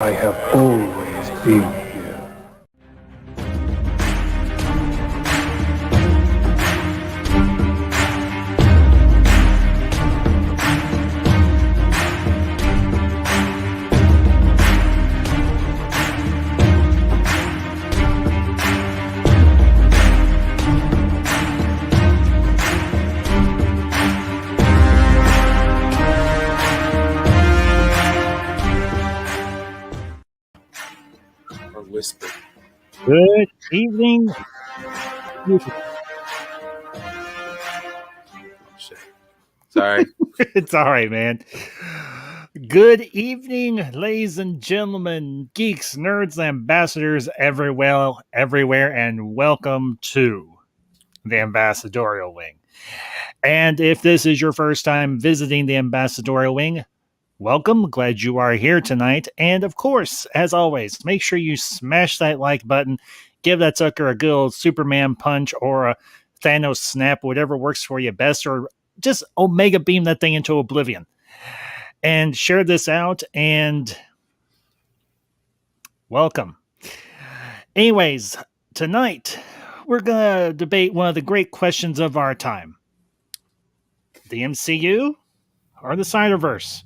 I have always been here. Or whisper. Good evening. Oh, shit. Sorry. It's all right, man. Good evening, ladies and gentlemen, geeks, nerds, ambassadors everywhere, and welcome to the Ambassadorial Wing. And if this is your first time visiting the Ambassadorial Wing, welcome. Glad you are here tonight. And of course, as always, make sure you smash that like button, give that sucker a good old Superman punch or a Thanos snap, whatever works for you best, or just Omega beam that thing into oblivion. And share this out and welcome. Anyways, tonight we're going to debate one of the great questions of our time: the MCU or the SnyderVerse?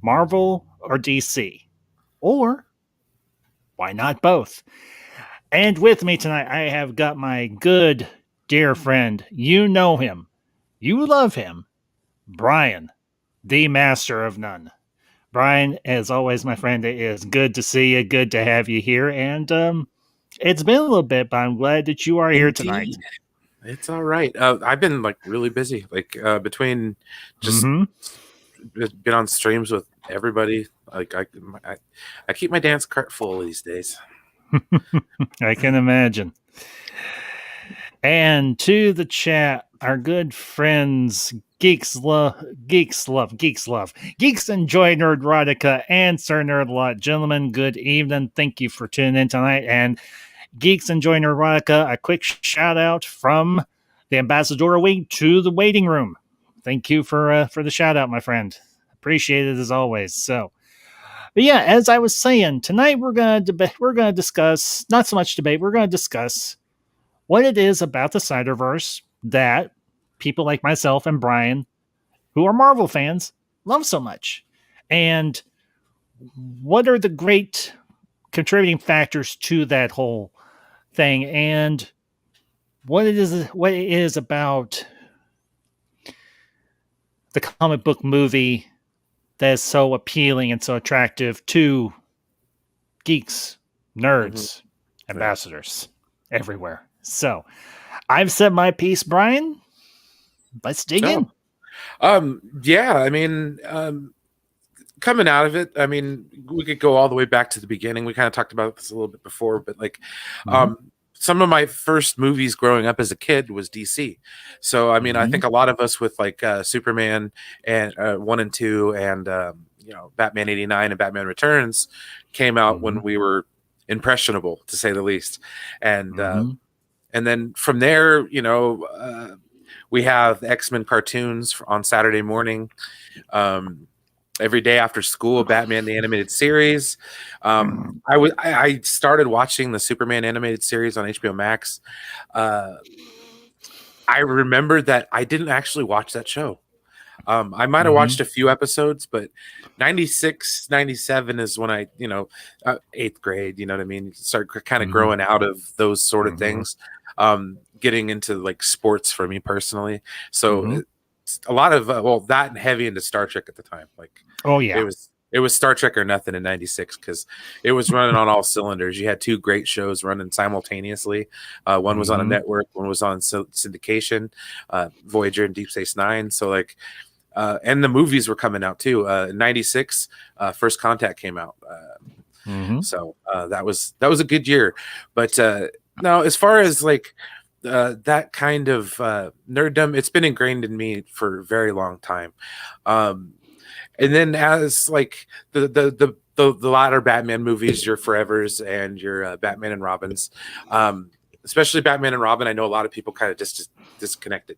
Marvel or DC? Or why not both? And with me tonight, I have got my good, dear friend. You know him. You love him. Brian, the master of none. Brian, as always, my friend, it is good to see you. Good to have you here. And it's been a little bit, but I'm glad that you are here tonight. Indeed. It's all right. I've been really busy, between just been on streams with everybody. I keep my dance cart full these days. I can imagine. And to the chat, our good friends, Geeks Enjoy Nerdrotica, and Sir Nerdlot. Gentlemen, good evening. Thank you for tuning in tonight. And Geeks Enjoy Nerdrotica, a quick shout out from the Ambassador Wing to the waiting room. Thank you for the shout out, my friend. Appreciate it as always. So, but yeah, as I was saying, tonight we're gonna discuss, not so much debate, we're gonna discuss what it is about the SnyderVerse that people like myself and Brian, who are Marvel fans, love so much. And what are the great contributing factors to that whole thing, and what it is about the comic book movie that is so appealing and so attractive to geeks, nerds, ambassadors everywhere. So I've said my piece, Brian. Let's dig in. Yeah, I mean, coming out of it, I mean, we could go all the way back to the beginning. We kind of talked about this a little bit before, but some of my first movies growing up as a kid was DC. So, I mean, I think a lot of us with Superman and 1 and 2 and, Batman 89 and Batman Returns came out when we were impressionable, to say the least. And then from there, we have X-Men cartoons on Saturday morning. Every day after school, Batman the Animated Series. I started watching the Superman animated series on HBO Max. I remember that I didn't actually watch that show. I might have watched a few episodes, but 96, 97 is when I, 8th grade, you know what I mean? Start kind of growing out of those sort of things, getting into sports for me personally. So a lot of that and heavy into Star Trek at the time. It was Star Trek or nothing in 96 because it was running on all cylinders. You had two great shows running simultaneously. One was on a network, one was on syndication, Voyager and Deep Space Nine. So and the movies were coming out too. In 96, First Contact came out. So that was a good year. But now as far as that kind of nerddom, it's been ingrained in me for a very long time. And then as the latter Batman movies, your Forevers and your Batman and Robins, especially Batman and Robin, I know a lot of people kind of just disconnected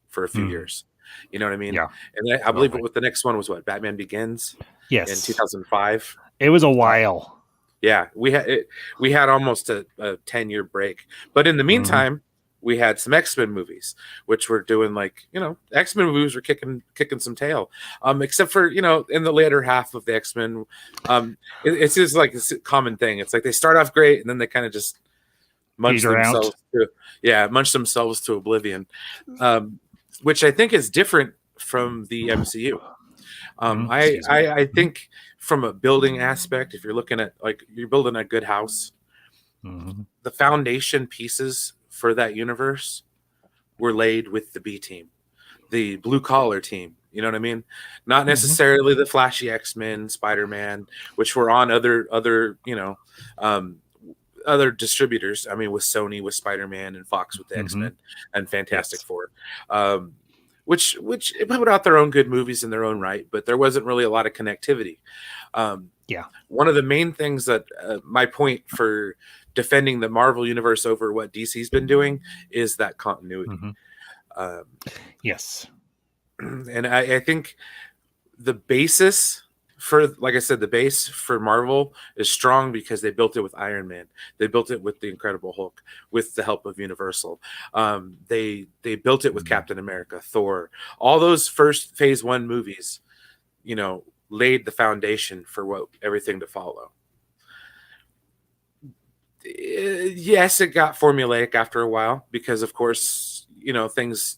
for a few years. You know what I mean? Yeah. And then I believe the next one was Batman Begins? Yes. In 2005. It was a while. Yeah, we had almost a 10-year break, but in the meantime, we had some X-Men movies, which were doing like, X-Men movies were kicking some tail. Except for, in the later half of the X-Men, it's just like a common thing. It's like they start off great and then they kind of just munch Peter out. themselves to oblivion, which I think is different from the MCU. I think from a building aspect, if you're looking at like you're building a good house, the foundation pieces for that universe were laid with the B team, the blue collar team. You know what I mean? Not necessarily the flashy X-Men, Spider-Man, which were on other other distributors. I mean, with Sony, with Spider-Man, and Fox with the X-Men and Fantastic Four. Which put out their own good movies in their own right, but there wasn't really a lot of connectivity. One of the main things that my point for defending the Marvel universe over what DC's been doing is that continuity. Yes. And I think the basis for, like I said, the base for Marvel is strong because they built it with Iron Man. They built it with the Incredible Hulk, with the help of Universal. They built it with Captain America, Thor. All those first Phase 1 movies, laid the foundation for everything to follow. Yes, it got formulaic after a while because, of course, things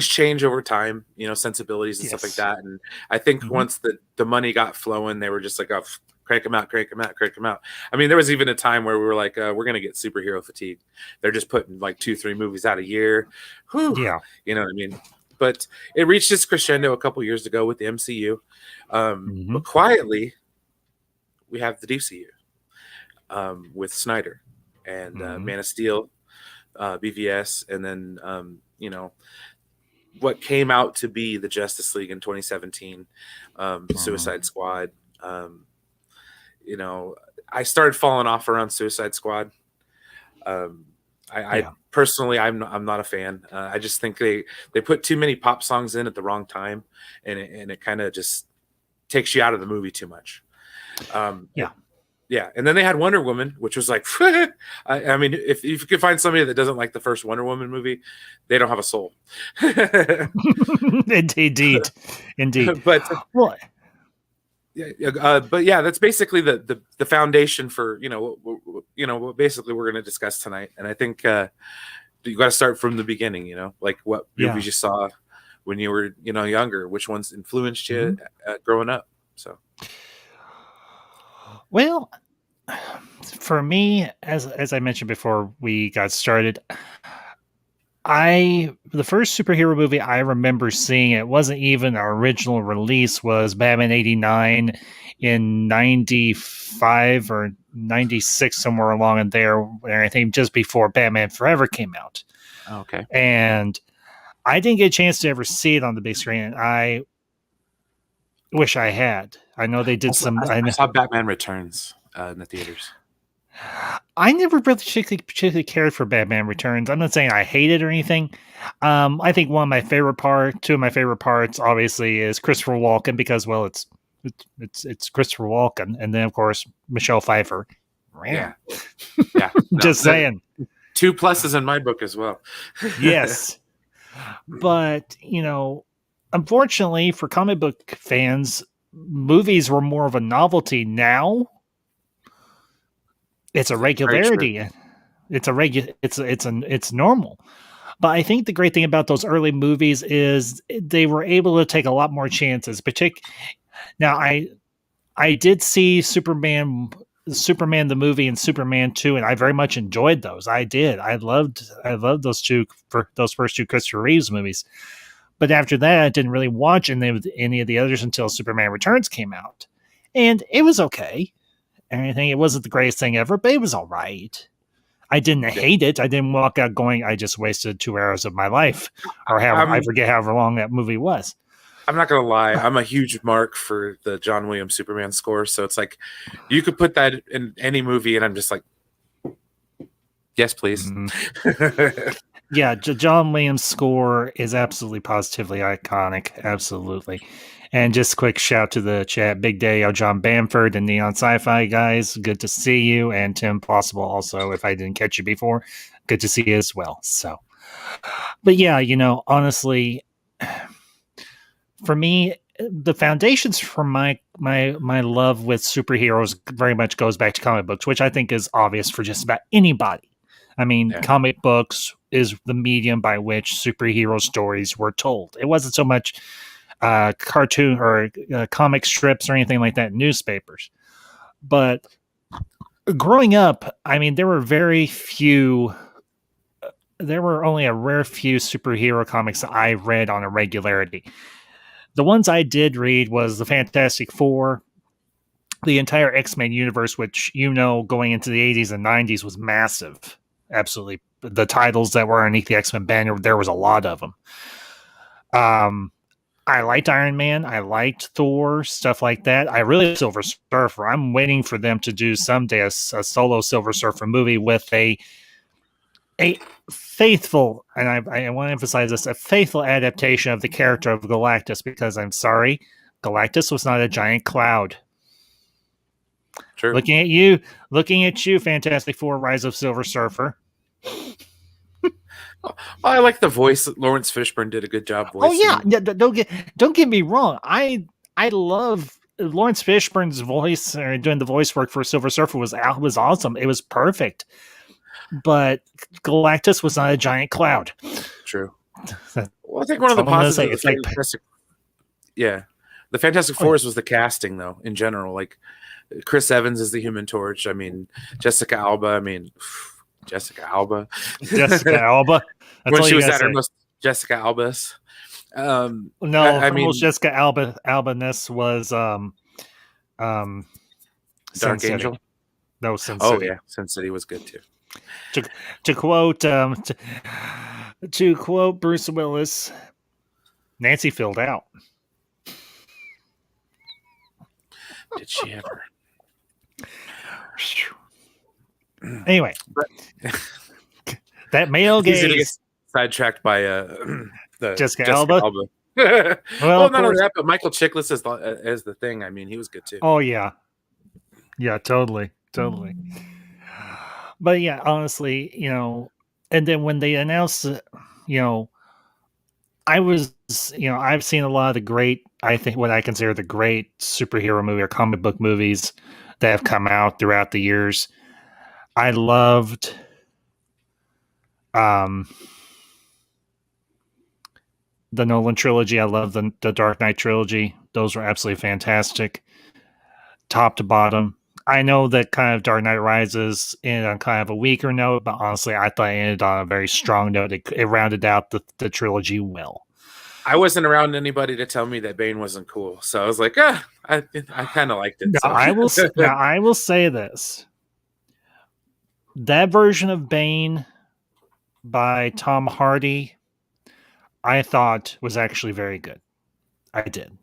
change over time, sensibilities and stuff like that. And I think once the money got flowing, they were just like, oh, crank them out. I mean, there was even a time where we were like, we're going to get superhero fatigue. They're just putting like 2-3 movies out a year. Whew. Yeah. You know what I mean? But it reached its crescendo a couple years ago with the MCU. But quietly, we have the DCU with Snyder and Man of Steel, BVS, and then, what came out to be the Justice League in 2017, Suicide Squad. I started falling off around Suicide Squad. I personally, I'm not a fan. I just think they put too many pop songs in at the wrong time, and it kind of just takes you out of the movie too much. Yeah, and then they had Wonder Woman, which was like, I mean, if you could find somebody that doesn't like the first Wonder Woman movie, they don't have a soul. Indeed. But that's basically the foundation for what basically we're going to discuss tonight. And I think you got to start from the beginning. Like what movies you saw when you were younger, which ones influenced you growing up. So. Well, for me, as I mentioned before we got started, the first superhero movie I remember seeing, it wasn't even an original release, was Batman 89 in 95 or 96, somewhere along in there, where I think just before Batman Forever came out. Okay. And I didn't get a chance to ever see it on the big screen, and I wish I had. I know they did I saw Batman Returns in the theaters. I never really particularly cared for Batman Returns. I'm not saying I hate it or anything. I think two of my favorite parts, obviously, is Christopher Walken, because, well, it's Christopher Walken, and then of course Michelle Pfeiffer. Yeah. Just saying. 2 pluses in my book as well. Yes, but unfortunately for comic book fans, movies were more of a novelty. Now it's a regularity. It's normal. But I think the great thing about those early movies is they were able to take a lot more chances. Now I did see Superman the movie and Superman 2, and I very much enjoyed those. I did. I loved those first 2 Christopher Reeves movies. But after that, I didn't really watch any of the others until Superman Returns came out. And it was okay. And I think it wasn't the greatest thing ever, but it was all right. I didn't hate it. I didn't walk out going, I just wasted 2 hours of my life. Or I forget however long that movie was. I'm not going to lie. I'm a huge mark for the John Williams Superman score. So it's like, you could put that in any movie, and I'm just like, yes, please. Yeah, John Williams' score is absolutely positively iconic. Absolutely. And just quick shout to the chat. Big Day, John Bamford and Neon Sci-Fi guys. Good to see you. And Tim Possible also, if I didn't catch you before, good to see you as well. So, but yeah, honestly, for me, the foundations for my love with superheroes very much goes back to comic books, which I think is obvious for just about anybody. I mean, comic books is the medium by which superhero stories were told. It wasn't so much cartoon or comic strips or anything like that in newspapers. But growing up, I mean, there were only a rare few superhero comics that I read on a regularity. The ones I did read was the Fantastic Four, the entire X-Men universe, which, going into the 80s and 90s was massive. Absolutely. The titles that were underneath the X-Men banner, there was a lot of them. I liked Iron Man. I liked Thor, stuff like that. I really like Silver Surfer. I'm waiting for them to do someday a solo Silver Surfer movie with a faithful, and I want to emphasize this, a faithful adaptation of the character of Galactus, because I'm sorry, Galactus was not a giant cloud. True. Looking at you, Fantastic Four, Rise of Silver Surfer. I like the voice. Lawrence Fishburne did a good job voicing. Oh yeah, don't get me wrong. I love Lawrence Fishburne's voice, or doing the voice work for Silver Surfer was awesome. It was perfect. But Galactus was not a giant cloud. True. Well, I think one of the positives of the Fantastic Four was the casting, though, in general. Like, Chris Evans is the Human Torch. I mean, Jessica Alba. Jessica Alba. When she was at her most Jessica Albus. Most Jessica Albaness was Dark Angel. No, Sin City. Oh yeah, Sin City was good too. To quote Bruce Willis, Nancy filled out. Did she ever? Anyway, that male gaze sidetracked by the Jessica Alba. Well, not only that, but Michael Chiklis as the Thing. I mean, he was good too. Oh yeah, totally. But yeah, honestly, and then when they announced, I've seen a lot of the great, I think what I consider the great superhero movie or comic book movies that have come out throughout the years. I loved the Nolan trilogy. I love the Dark Knight trilogy. Those were absolutely fantastic, top to bottom. I know that kind of Dark Knight Rises ended on kind of a weaker note, but honestly, I thought it ended on a very strong note. It rounded out the trilogy well. I wasn't around anybody to tell me that Bane wasn't cool, so I was like, I kind of liked it. Now, I will say this. That version of Bane by Tom Hardy, I thought was actually very good. I did.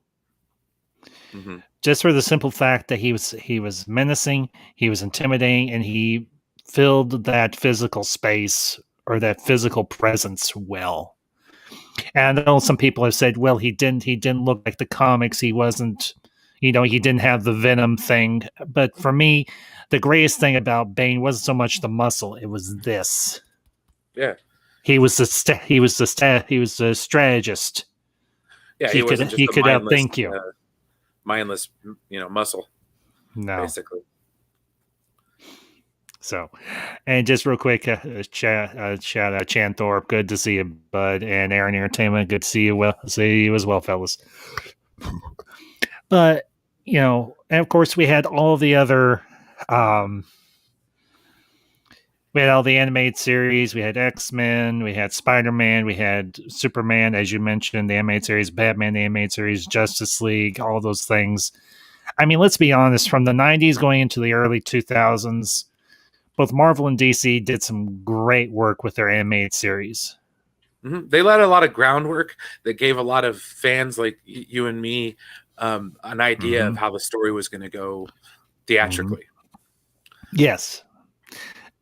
Mm-hmm. Just for the simple fact that he was menacing, he was intimidating, and he filled that physical space or that physical presence well. And I know some people have said, well, he didn't look like the comics. He wasn't, he didn't have the Venom thing. But for me, the greatest thing about Bane wasn't so much the muscle; it was this. Yeah, he was the strategist. Yeah, he could outthink you. Mindless, muscle. No, basically. So, and just real quick, shout out Chan Thorpe. Good to see you, bud. And Aaron Entertainment. Good to see you. See you as well, fellas. But and of course we had all the other. We had all the animated series. We had X-Men. We had Spider-Man. We had Superman, as you mentioned, the animated series, Batman, the animated series, Justice League, all those things. I mean, let's be honest. From the 90s going into the early 2000s, both Marvel and DC did some great work with their animated series. Mm-hmm. They laid a lot of groundwork that gave a lot of fans like you and me an idea of how the story was going to go theatrically. Yes.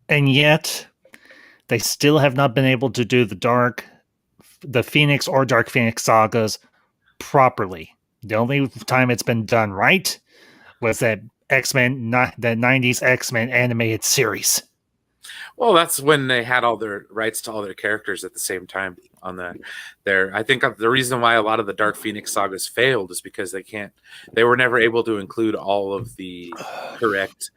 And yet, they still have not been able to do the Phoenix or Dark Phoenix sagas properly. The only time it's been done right was that X-Men, not the 90s X-Men animated series. Well, that's when they had all their rights to all their characters at the same time on there. I think the reason why a lot of the Dark Phoenix sagas failed is because they were never able to include all of the correct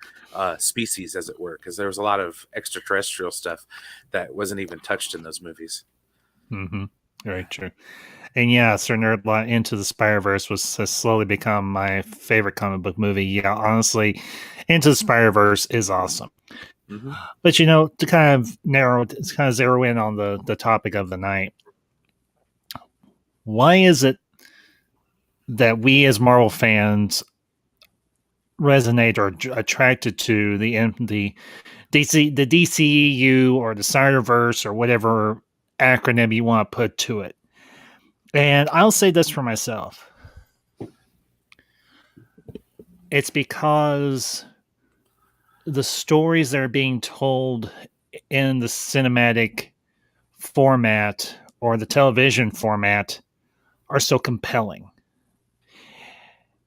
species, as it were, because there was a lot of extraterrestrial stuff that wasn't even touched in those movies. Mm-hmm. Very true. And yeah, Sir Nerdlot Into the Spider-Verse has slowly become my favorite comic book movie. Yeah, honestly, Into the Spider-Verse is awesome. Mm-hmm. But to kind of zero in on the topic of the night, why is it that we as Marvel fans resonate or attracted to the DCEU or the SnyderVerse or whatever acronym you want to put to it? And I'll say this for myself. It's because the stories that are being told in the cinematic format or the television format are so compelling.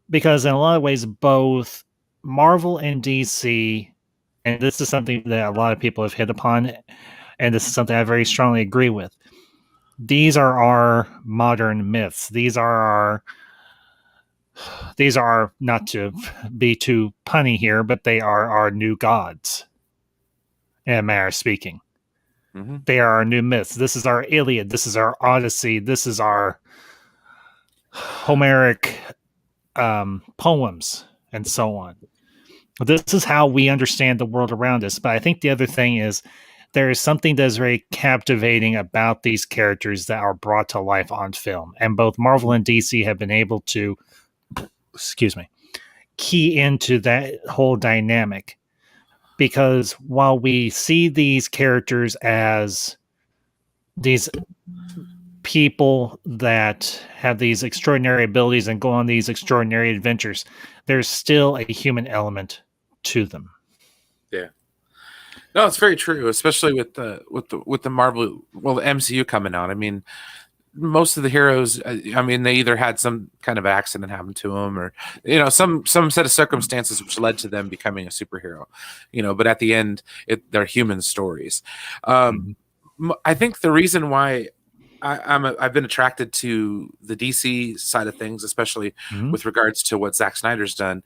Because in a lot of ways, both Marvel and DC, and this is something that a lot of people have hit upon, and this is something I very strongly agree with. These are our modern myths. These are not to be too punny here, but they are our new gods, in a manner of speaking. Mm-hmm. They are our new myths. This is our Iliad. This is our Odyssey. This is our Homeric poems, and so on. This is how we understand the world around us. But I think the other thing is there is something that is very captivating about these characters that are brought to life on film. And both Marvel and DC have been able to, key into that whole dynamic. Because while we see these characters as these people that have these extraordinary abilities and go on these extraordinary adventures, there's still a human element to them. Yeah. No, it's very true, especially with the Marvel, the MCU coming out. I mean, most of the heroes, I mean, they either had some kind of accident happen to them, or some set of circumstances which led to them becoming a superhero. But at the end, they're human stories. I think the reason why I've been attracted to the DC side of things, especially with regards to what Zack Snyder's done.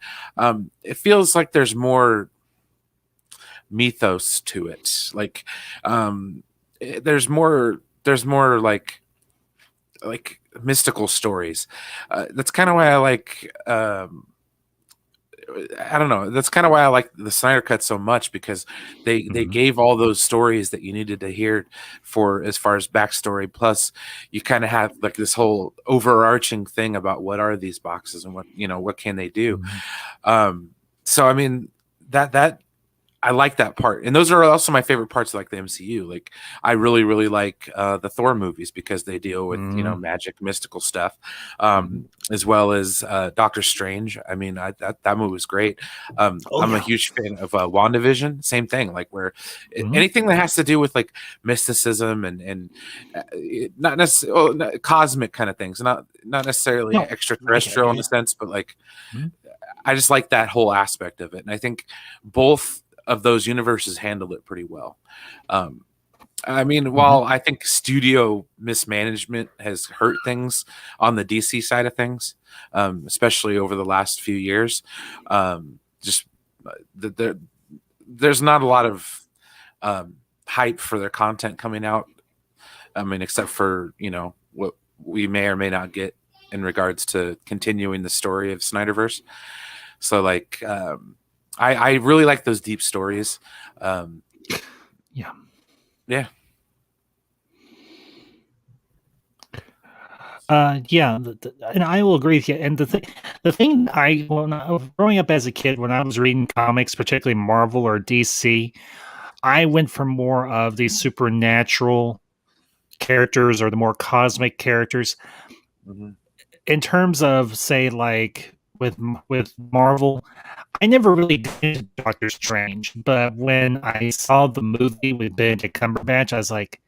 It feels like there's more mythos to it. Like, there's more like mystical stories. That's kind of why I like. I don't know. That's kind of why I like the Snyder Cut so much, because they gave all those stories that you needed to hear for as far as backstory. Plus, you kind of have like this whole overarching thing about what are these boxes and what can they do. So I mean that I like that part, and those are also my favorite parts of like the MCU. Like, I really, really like the Thor movies because they deal with magic, mystical stuff, as well as Doctor Strange. I mean, that movie was great. I'm a huge fan of WandaVision. Same thing, like where anything that has to do with like mysticism and not necessarily cosmic kind of things, not necessarily extraterrestrial in a sense, but like I just like that whole aspect of it, and I think both of those universes handle it pretty well. I mean, while I think studio mismanagement has hurt things on the DC side of things, especially over the last few years, there's not a lot of hype for their content coming out. I mean, except for what we may or may not get in regards to continuing the story of SnyderVerse. So like, I really like those deep stories. Yeah. And I will agree with you. And the thing when I was growing up as a kid, when I was reading comics, particularly Marvel or DC, I went for more of these supernatural characters or the more cosmic characters. In terms of, say, like with Marvel, I never really did Doctor Strange, but when I saw the movie with Benedict Cumberbatch, I was like,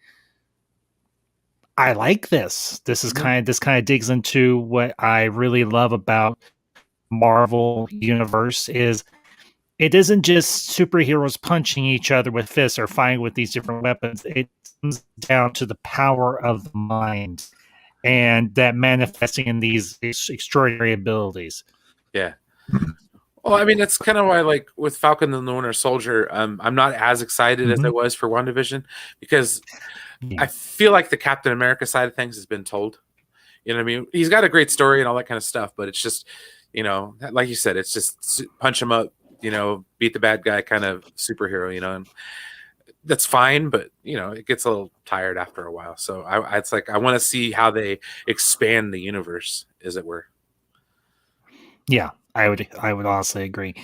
I like this. This kind of digs into what I really love about Marvel universe is it isn't just superheroes punching each other with fists or fighting with these different weapons. It comes down to the power of the mind and that manifesting in these extraordinary abilities. Yeah. Well, I mean, that's kind of why, like with Falcon and the Winter Soldier, I'm not as excited as I was for WandaVision because I feel like the Captain America side of things has been told. You know what I mean? He's got a great story and all that kind of stuff, but it's just, you know, like you said, it's just punch him up, you know, beat the bad guy kind of superhero, you know, and that's fine, but you know, it gets a little tired after a while. So it's like I want to see how they expand the universe, as it were. Yeah, I would honestly agree.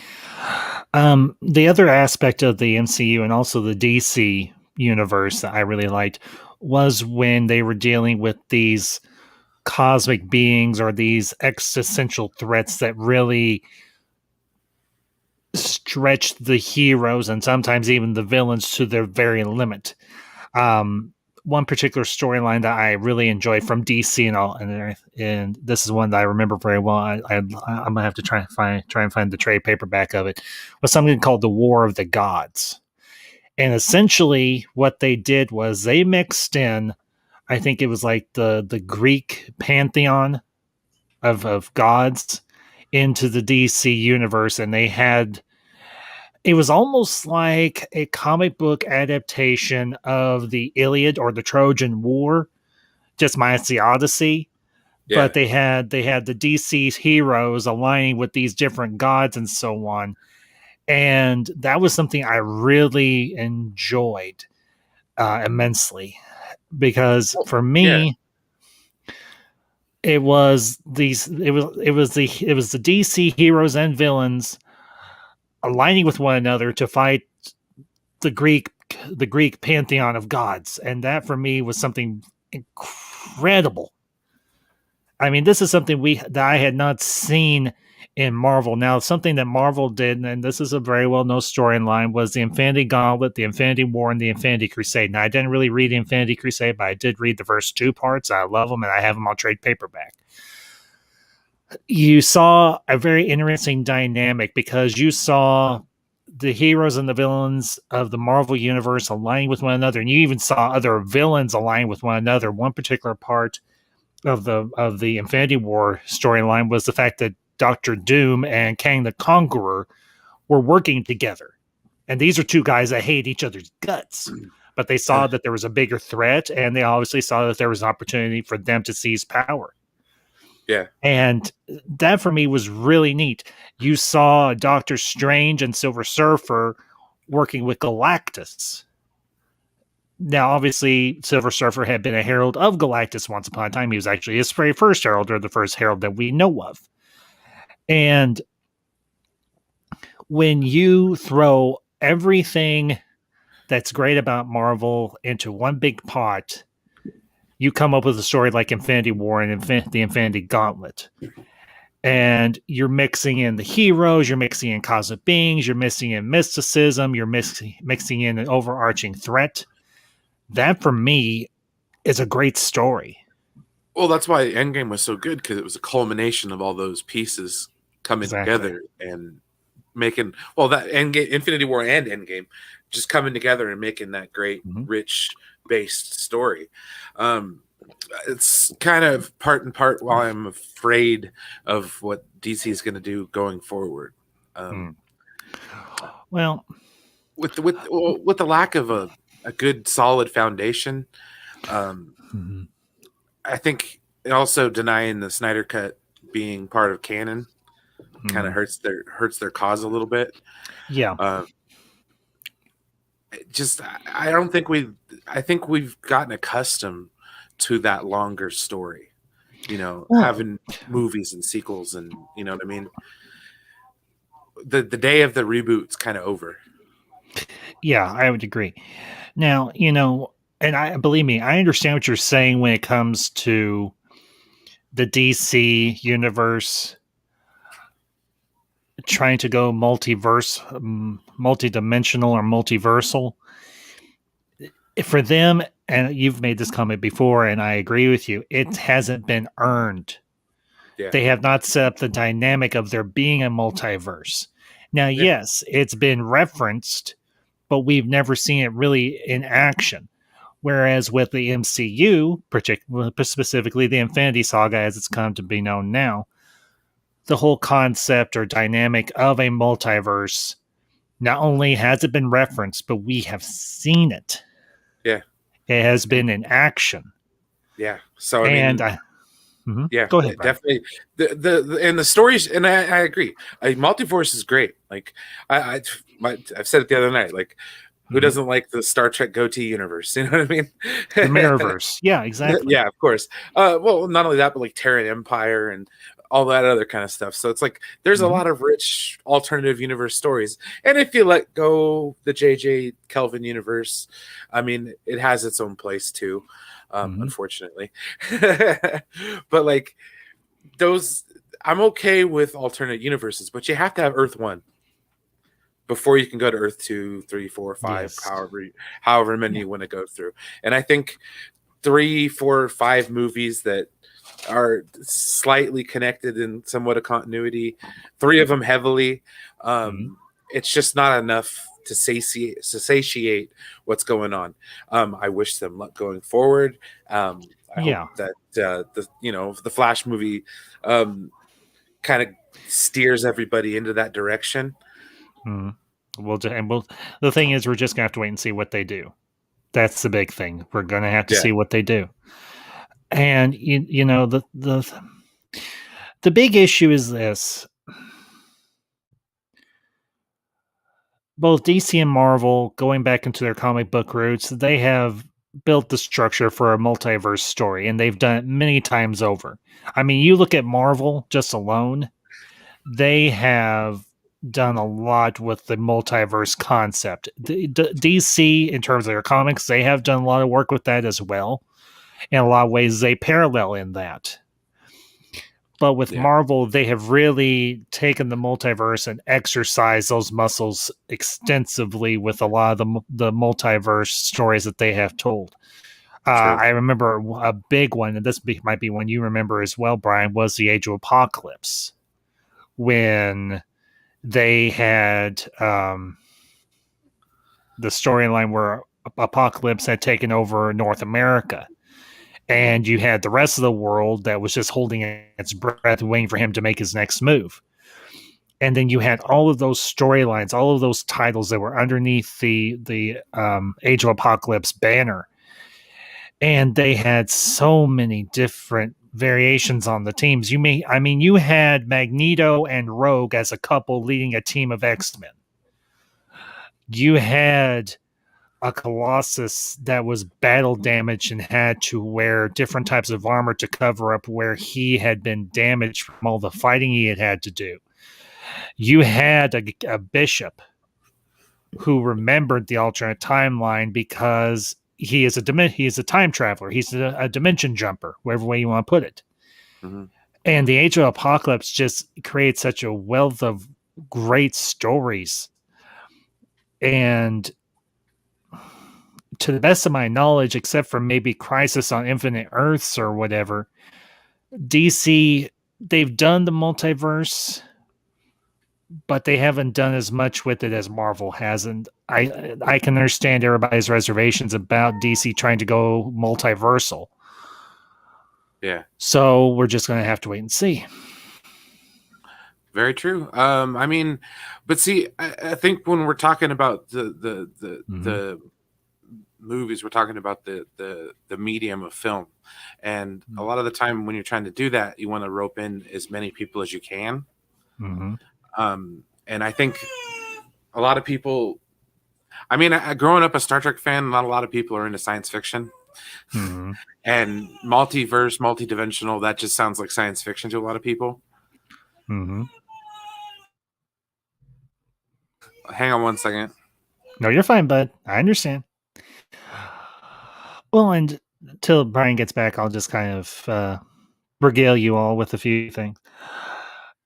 The other aspect of the MCU and also the DC universe that I really liked was when they were dealing with these cosmic beings or these existential threats that really stretched the heroes and sometimes even the villains to their very limit. One particular storyline that I really enjoyed from DC and this is one that I remember very well. I'm gonna have to try and find the trade paperback of it. Was something called the War of the Gods, and essentially what they did was they mixed in, I think it was like the Greek pantheon of gods into the DC universe, and they had it was almost like a comic book adaptation of the Iliad or the Trojan War, just minus the Odyssey. Yeah. But they had the DC's heroes aligning with these different gods and so on. And that was something I really enjoyed immensely because for me, it was the DC heroes and villains aligning with one another to fight the Greek pantheon of gods, and that for me was something incredible. I mean, this is something that I had not seen in Marvel. Now, something that Marvel did, and this is a very well-known storyline, was the Infinity Gauntlet, the Infinity War, and the Infinity Crusade. Now, I didn't really read the Infinity Crusade, but I did read the first two parts. I love them, and I have them on trade paperback. You saw a very interesting dynamic because you saw the heroes and the villains of the Marvel universe aligning with one another, and you even saw other villains align with one another. One particular part of the Infinity War storyline was the fact that Doctor Doom and Kang the Conqueror were working together, and these are two guys that hate each other's guts, but they saw that there was a bigger threat, and they obviously saw that there was an opportunity for them to seize power. Yeah. And that for me was really neat. You saw Doctor Strange and Silver Surfer working with Galactus. Now, obviously, Silver Surfer had been a herald of Galactus once upon a time. He was actually his very first herald, or the first herald that we know of. And when you throw everything that's great about Marvel into one big pot, you come up with a story like Infinity War and the Infinity Gauntlet. And you're mixing in the heroes, you're mixing in cosmic beings, you're mixing in mysticism, you're mixing in an overarching threat. That, for me, is a great story. Well, that's why Endgame was so good, because it was a culmination of all those pieces coming together and making, well, that Endgame, Infinity War and Endgame, just coming together and making that great, rich based story. It's kind of part and part why I'm afraid of what DC is going to do going forward. Well, with the lack of a good solid foundation, I think also denying the Snyder Cut being part of canon kind of hurts their cause a little bit. Yeah. I think we've gotten accustomed to that longer story, you know, having movies and sequels, and you know what I mean. The day of the reboot's kind of over. Yeah, I would agree. Now, you know, and believe me, I understand what you're saying when it comes to the DC universe trying to go multidimensional or multiversal. For them, and you've made this comment before, and I agree with you, it hasn't been earned. Yeah. They have not set up the dynamic of there being a multiverse. Now, Yeah. yes, it's been referenced, but we've never seen it really in action. Whereas with the MCU, specifically the Infinity Saga as it's come to be known now, the whole concept or dynamic of a multiverse, not only has it been referenced, but we have seen it. Yeah. It has been in action. Yeah. So, I mean, yeah, go ahead, Brian. definitely. The stories, and I agree. Multiverse is great. Like I've said it the other night. Like, who doesn't like the Star Trek goatee universe? You know what I mean? The Mirrorverse. Yeah, exactly. Yeah, of course. Well, not only that, but like Terran Empire and all that other kind of stuff. So it's like there's a lot of rich alternative universe stories. And if you let go the JJ Kelvin universe, I mean, it has its own place too. Unfortunately. But like those, I'm okay with alternate universes, but you have to have Earth 1 before you can go to Earth 2, 3, 4, 5, Yes. however many you want to go through. And I think 3, 4, 5 movies that are slightly connected in somewhat of continuity, 3 of them heavily, it's just not enough to satiate what's going on. I wish them luck going forward. I hope that the Flash movie kind of steers everybody into that direction. The thing is, we're just gonna have to wait and see what they do. That's the big thing. We're gonna have to see what they do. And you know, the big issue is this. Both DC and Marvel, going back into their comic book roots, they have built the structure for a multiverse story, and they've done it many times over. I mean, you look at Marvel just alone, they have done a lot with the multiverse concept. DC, in terms of their comics, they have done a lot of work with that as well. In a lot of ways, they parallel in that. But with Marvel, they have really taken the multiverse and exercised those muscles extensively with a lot of the multiverse stories that they have told. I remember a big one, and this might be one you remember as well, Brian, was the Age of Apocalypse, when they had the storyline where Apocalypse had taken over North America. And you had the rest of the world that was just holding its breath, waiting for him to make his next move. And then you had all of those storylines, all of those titles that were underneath the Age of Apocalypse banner. And they had so many different variations on the teams. You had Magneto and Rogue as a couple leading a team of X-Men. You had a Colossus that was battle damaged and had to wear different types of armor to cover up where he had been damaged from all the fighting he had to do. You had a bishop who remembered the alternate timeline because he is a time traveler. He's a dimension jumper, whatever way you want to put it. And the Age of Apocalypse just creates such a wealth of great stories. And to the best of my knowledge, except for maybe Crisis on Infinite Earths or whatever, DC, they've done the multiverse, but they haven't done as much with it as Marvel has. And I can understand everybody's reservations about DC trying to go multiversal. Yeah. So we're just going to have to wait and see. Very true. I mean, but see, I think when we're talking about the movies, we're talking about the medium of film, and a lot of the time when you're trying to do that, you want to rope in as many people as you can. And I think a lot of people, I mean, growing up a Star Trek fan, not a lot of people are into science fiction. And multiverse, multidimensional, that just sounds like science fiction to a lot of people. Hang on one second. No, you're fine, bud. I understand. Well, and till Brian gets back, I'll just kind of regale you all with a few things.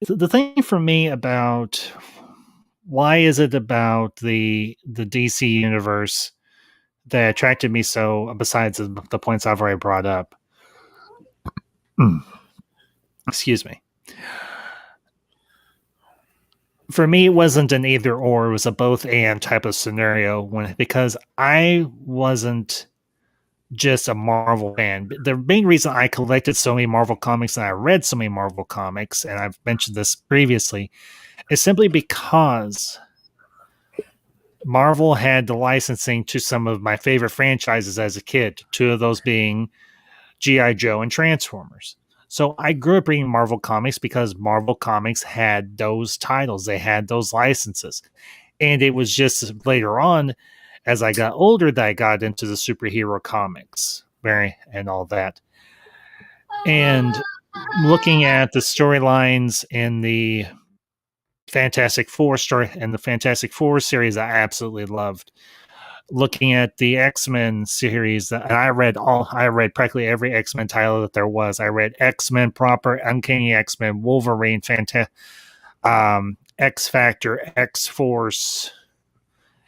The thing for me about why is it about the DC universe that attracted me so, besides the points I've already brought up. Excuse me. For me, it wasn't an either or; it was a both and type of scenario. Because I wasn't just a Marvel fan. The main reason I collected so many Marvel comics and I read so many Marvel comics, and I've mentioned this previously, is simply because Marvel had the licensing to some of my favorite franchises as a kid, two of those being G.I. Joe and Transformers. So I grew up reading Marvel comics because Marvel comics had those titles, they had those licenses. And it was just later on, as I got older, that I got into the superhero comics and all that. And looking at the storylines in the Fantastic Four story and the Fantastic Four series, I absolutely loved. Looking at the X-Men series, and I read practically every X-Men title that there was. I read X-Men proper, Uncanny X-Men, Wolverine, X-Factor, X-Force.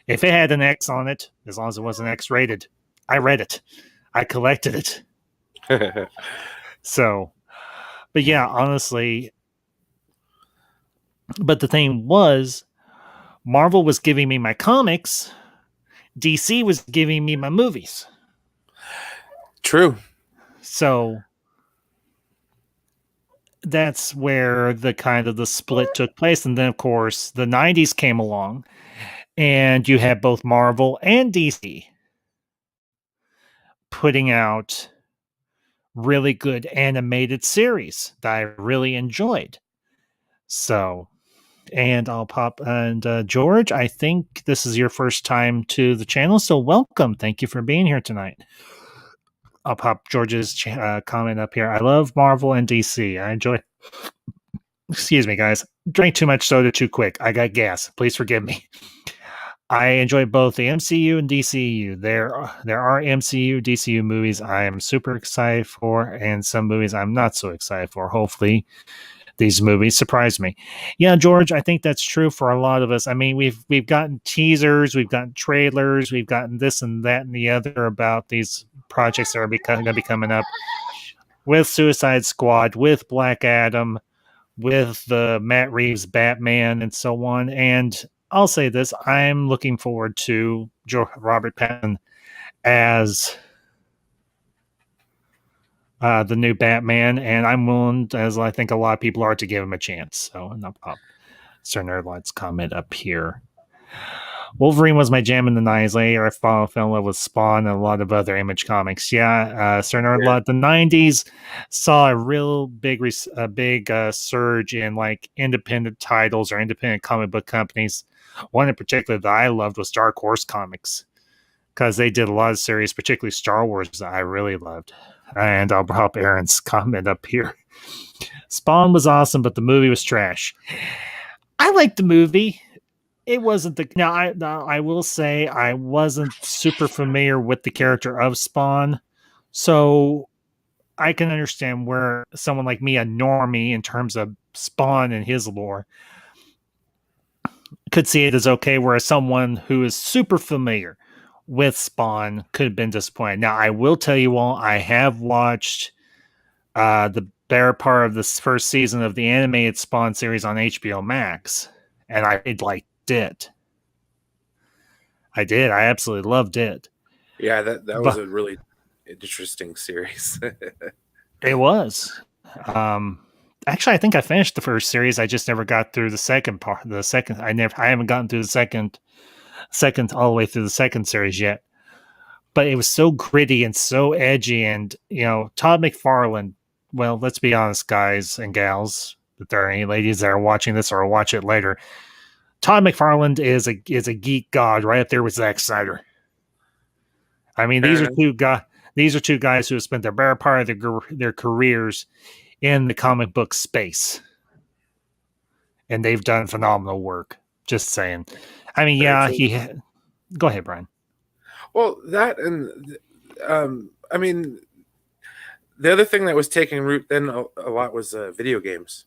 If it had an X on it, as long as it wasn't X-rated, I read it. I collected it. So, but yeah, honestly, but the thing was, Marvel was giving me my comics, DC was giving me my movies. True. So that's where the kind of the split took place. And then, of course, the 90s came along, and you had both Marvel and DC putting out really good animated series that I really enjoyed. So, and I'll pop, and George, I think this is your first time to the channel, so welcome. Thank you for being here tonight. I'll pop George's comment up here. I love Marvel and DC. I enjoy. Excuse me, guys. Drank too much soda too quick. I got gas. Please forgive me. I enjoy both the MCU and DCU. There are MCU, DCU movies I am super excited for, and some movies I'm not so excited for. Hopefully, these movies surprise me. Yeah, George, I think that's true for a lot of us. I mean, we've gotten teasers, we've gotten trailers, we've gotten this and that and the other about these projects that are going to be coming up with Suicide Squad, with Black Adam, with the Matt Reeves Batman, and so on. And I'll say this: I'm looking forward to Robert Pattinson as the new Batman, and I'm willing, as I think a lot of people are, to give him a chance. So, and I'll pop Sir Nerdlight's comment up here. Wolverine was my jam in the 90s. Later, I fell in love with Spawn and a lot of other Image comics. Yeah, Sir Nerdlight, the 90s saw a real big surge in like independent titles or independent comic book companies. One in particular that I loved was Dark Horse Comics, because they did a lot of series, particularly Star Wars, that I really loved. And I'll pop Aaron's comment up here. Spawn was awesome, but the movie was trash. I liked the movie. It wasn't the now. I will say I wasn't super familiar with the character of Spawn, so I can understand where someone like me, a normie in terms of Spawn and his lore, could see it as okay, whereas someone who is super familiar with Spawn could have been disappointed. Now, I will tell you all, I have watched the better part of this first season of the animated Spawn series on HBO Max, and I liked it. I did. I absolutely loved it. Yeah, that was a really interesting series. It was. Actually, I think I finished the first series. I just never got through the second part. I haven't gotten through the second all the way through the second series yet. But it was so gritty and so edgy, and Todd McFarlane. Well, let's be honest, guys and gals. If there are any ladies that are watching this or will watch it later, Todd McFarlane is a geek god right up there with Zack Snyder. I mean, these are two guys who have spent the better part of their careers in the comic book space, and they've done phenomenal work. Just saying. I mean, go ahead, Brian. Well, that and I mean, the other thing that was taking root then a lot was video games,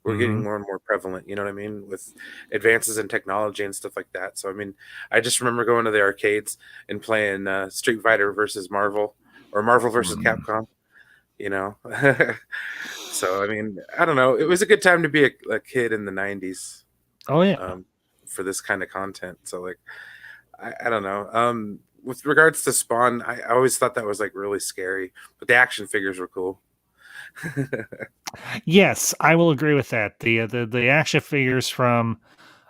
were getting more and more prevalent, you know what I mean, with advances in technology and stuff like that. So I mean, I just remember going to the arcades and playing Street Fighter versus Marvel, or Marvel versus Capcom, you know. So I mean, I don't know, it was a good time to be a kid in the 90s. Oh yeah. For this kind of content. So like, I don't know. With regards to Spawn, I always thought that was like really scary, but the action figures were cool. Yes, I will agree with that. The action figures from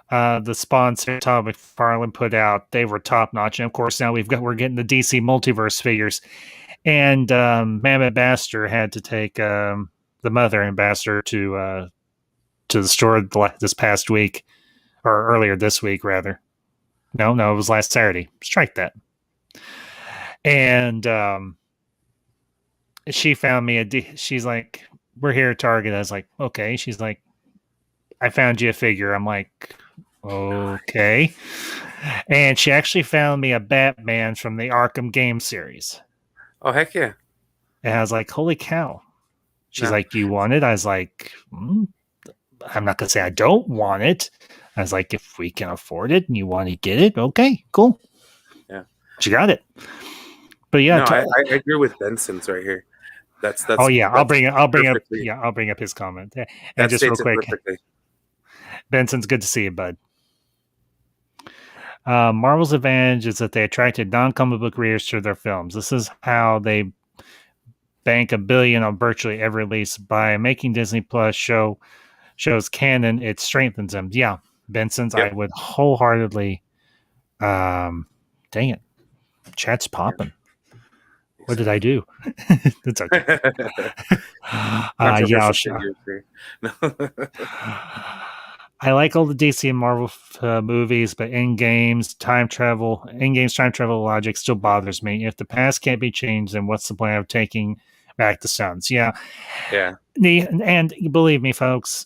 the Spawn series Todd McFarlane put out, they were top notch. And of course, now we're getting the DC multiverse figures. And Mama Ambassador had to take the Mother Ambassador to the store this past week, or earlier this week, rather. No, it was last Saturday. Strike that. And she found me she's like, we're here at Target. I was like, okay. She's like, I found you a figure. I'm like, okay. And she actually found me a Batman from the Arkham game series. Oh, heck yeah. And I was like, holy cow. She's like, do you want it? I was like, I'm not going to say I don't want it. I was like, if we can afford it and you want to get it, okay, cool. Yeah. She got it. But yeah, no, I agree with Benson's right here. That's oh yeah, I'll bring up his comment. And just real quick, Benson's, good to see you, bud. Marvel's advantage is that they attracted non-comic book readers to their films. This is how they bank $1 billion on virtually every release. By making Disney Plus shows canon, it strengthens them. Yeah, Benson's, yep. I would wholeheartedly. Dang it, chat's popping. What did I do? It's okay. Yeah, I like all the DC and Marvel movies, but in-game's time travel logic still bothers me. If the past can't be changed, then what's the point of taking back the suns? Yeah. And believe me, folks,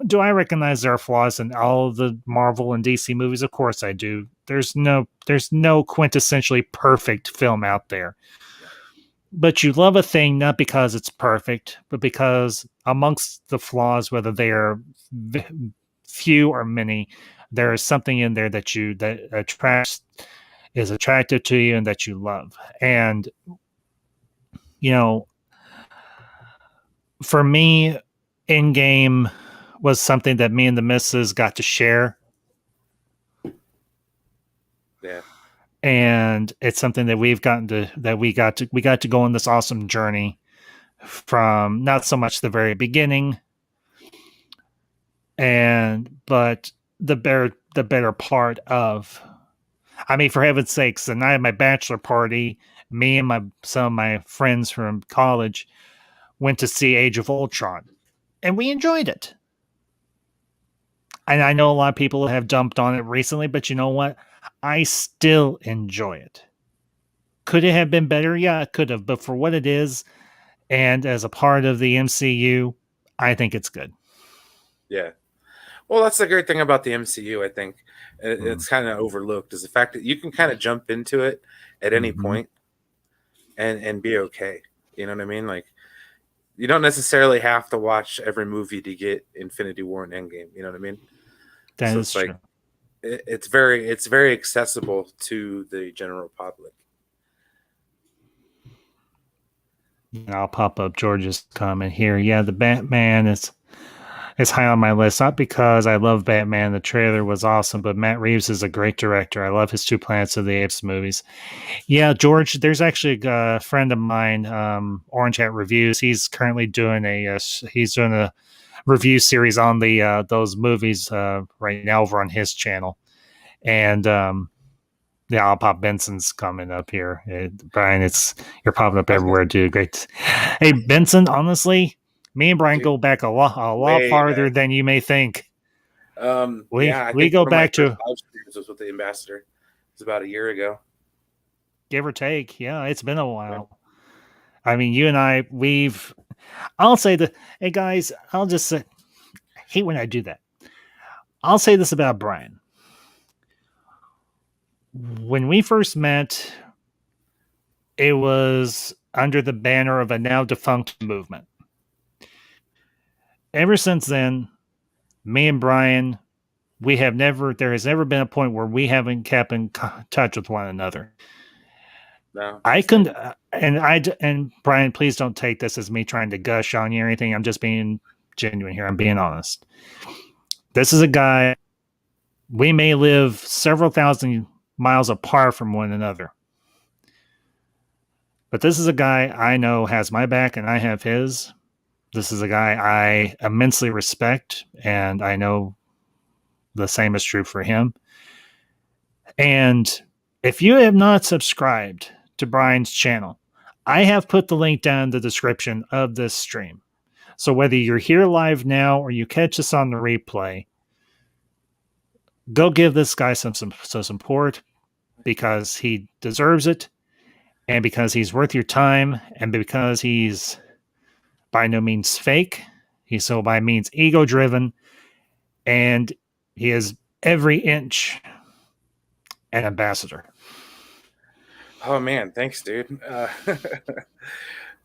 do I recognize there are flaws in all of the Marvel and DC movies? Of course I do. There's no quintessentially perfect film out there. But you love a thing not because it's perfect, but because amongst the flaws, whether they are few or many, there is something in there that is attractive to you and that you love. And, you know, for me, in-game was something that me and the missus got to share. Yeah. And it's something that we got to go on this awesome journey from not so much the very beginning, but the better part of, I mean, for heaven's sakes, the night of my bachelor party, me and some of my friends from college went to see Age of Ultron, and we enjoyed it. And I know a lot of people have dumped on it recently, but you know what? I still enjoy it. Could it have been better? Yeah, it could have. But for what it is, and as a part of the MCU, I think it's good. Yeah. Well, that's the great thing about the MCU, I think. It's kind of overlooked, is the fact that you can kind of jump into it at any point and be okay. You know what I mean? Like, you don't necessarily have to watch every movie to get Infinity War and Endgame. You know what I mean? That is true. It's very accessible to the general public. And I'll pop up George's comment here. Yeah, the Batman is high on my list, not because I love Batman. The trailer was awesome, but Matt Reeves is a great director. I love his 2 Planets of the Apes movies. Yeah, George, there's actually a friend of mine, Orange Hat Reviews. He's currently doing a review series on those movies right now over on his channel. And yeah, I'll pop Benson's comment up here. Brian, you're popping up everywhere, dude. Great. Hey, Benson, honestly, me and Brian go back a lot farther than you may think. We go back to live streams was with the Ambassador. It's about a year ago, give or take. Yeah, it's been a while. Yeah. I mean, you and I, I'll say that. Hey guys, I'll just say, I hate when I do that. I'll say this about Brian. When we first met, it was under the banner of a now defunct movement. Ever since then, me and Brian, there has never been a point where we haven't kept in touch with one another. No, and Brian, please don't take this as me trying to gush on you or anything. I'm just being genuine here. I'm being honest. This is a guy, we may live several thousand miles apart from one another, but this is a guy I know has my back and I have his. This is a guy I immensely respect, and I know the same is true for him. And if you have not subscribed to Brian's channel, I have put the link down in the description of this stream. So whether you're here live now or you catch us on the replay, go give this guy some support, because he deserves it, and because he's worth your time, and because he's by no means fake. He's so by means ego-driven, and he is every inch an ambassador. Oh man, thanks, dude.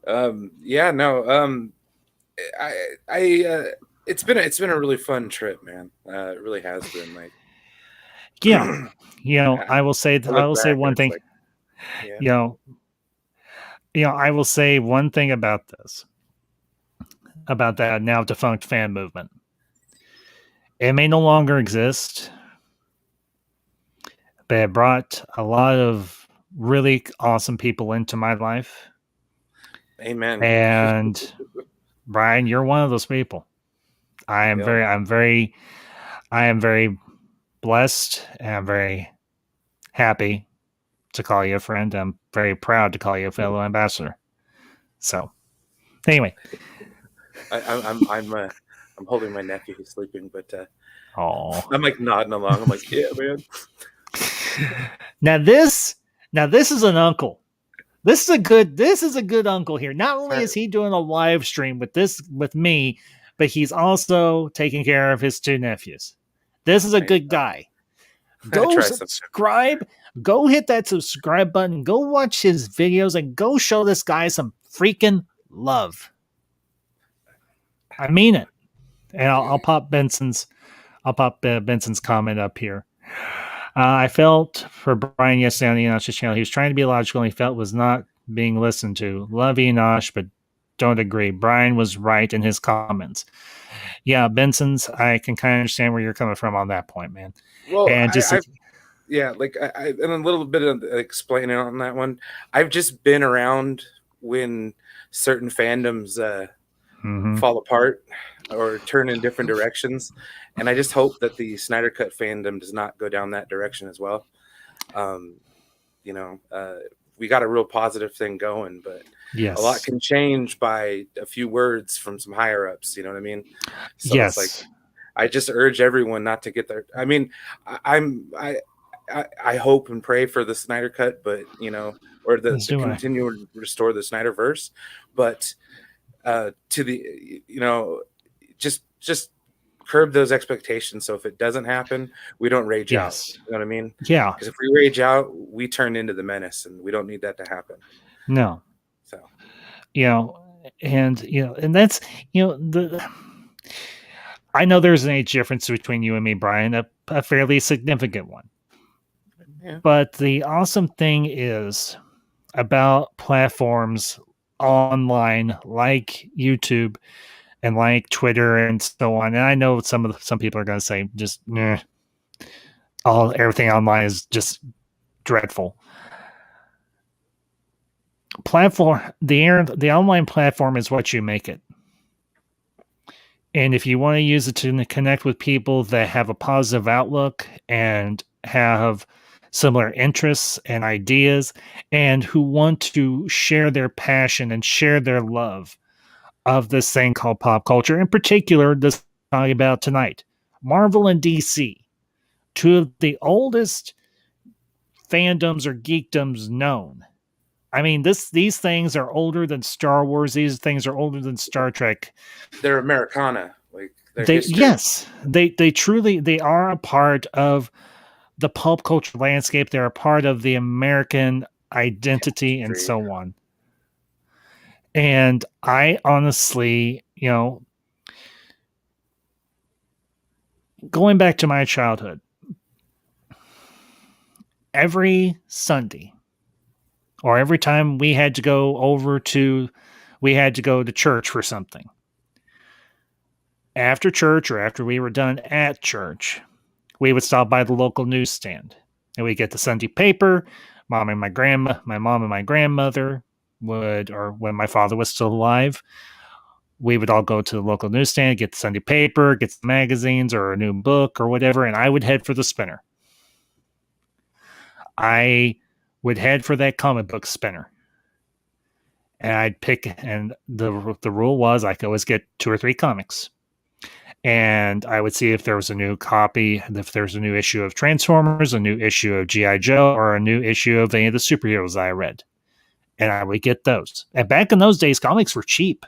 Yeah, no. It's been a really fun trip, man. It really has been. Like, yeah, I will say one thing. Like, yeah. I will say one thing about this, about that now defunct fan movement. It may no longer exist, but it brought a lot of really awesome people into my life. Amen. And Brian, you're one of those people. I am very blessed, and I'm very happy to call you a friend. I'm very proud to call you a fellow ambassador. So, anyway, I'm holding my nephew who's sleeping, but I'm like nodding along. I'm like, yeah, man. Now this is an uncle. This is a good uncle here. Not only is he doing a live stream with me, but he's also taking care of his two nephews. This is a good guy. Go subscribe. Go hit that subscribe button. Go watch his videos and go show this guy some freaking love. I mean it. And I'll pop Benson's comment up here. I felt for Brian yesterday on the Enosh's channel. He was trying to be logical, and he felt was not being listened to. Love Enosh, but don't agree. Brian was right in his comments. Yeah, Benson's, I can kind of understand where you're coming from on that point, man. Well, and just and a little bit of explaining on that one. I've just been around when certain fandoms fall apart or turn in different directions, and I just hope that the Snyder Cut fandom does not go down that direction as well. We got a real positive thing going, but yes, a lot can change by a few words from some higher ups. You know what I mean? So yes. It's like, I just urge everyone not to get there. I mean, I hope and pray for the Snyder Cut, but or to continue to restore the SnyderVerse, but to the just curb those expectations. So if it doesn't happen, we don't rage out. You know what I mean? Yeah. Because if we rage out, we turn into the menace, and we don't need that to happen. No. So, and that's I know there's an age difference between you and me, Brian, a fairly significant one. Yeah. But the awesome thing is about platforms online like YouTube and like Twitter and so on. And I know some people are going to say just everything online is just dreadful. The online platform is what you make it. And if you want to use it to connect with people that have a positive outlook and have similar interests and ideas, and who want to share their passion and share their love of this thing called pop culture, in particular, this talking about tonight, Marvel and DC, two of the oldest fandoms or geekdoms known. I mean, these things are older than Star Wars. These things are older than Star Trek. They're Americana. Like they truly are a part of the pulp culture landscape. They're a part of the American identity and so on. And I honestly, going back to my childhood, every Sunday or every time we had to go to church for something. After church or after we were done at church, we would stop by the local newsstand and we get the Sunday paper. My mom and my grandmother would, or when my father was still alive, we would all go to the local newsstand, get the Sunday paper, get some magazines or a new book or whatever, and I would head for the spinner. I would head for that comic book spinner. And I'd pick, and the rule was I could always get 2 or 3 comics. And I would see if there was a new copy, if there's a new issue of Transformers, a new issue of G.I. Joe, or a new issue of any of the superheroes I read. And I would get those. And back in those days, comics were cheap.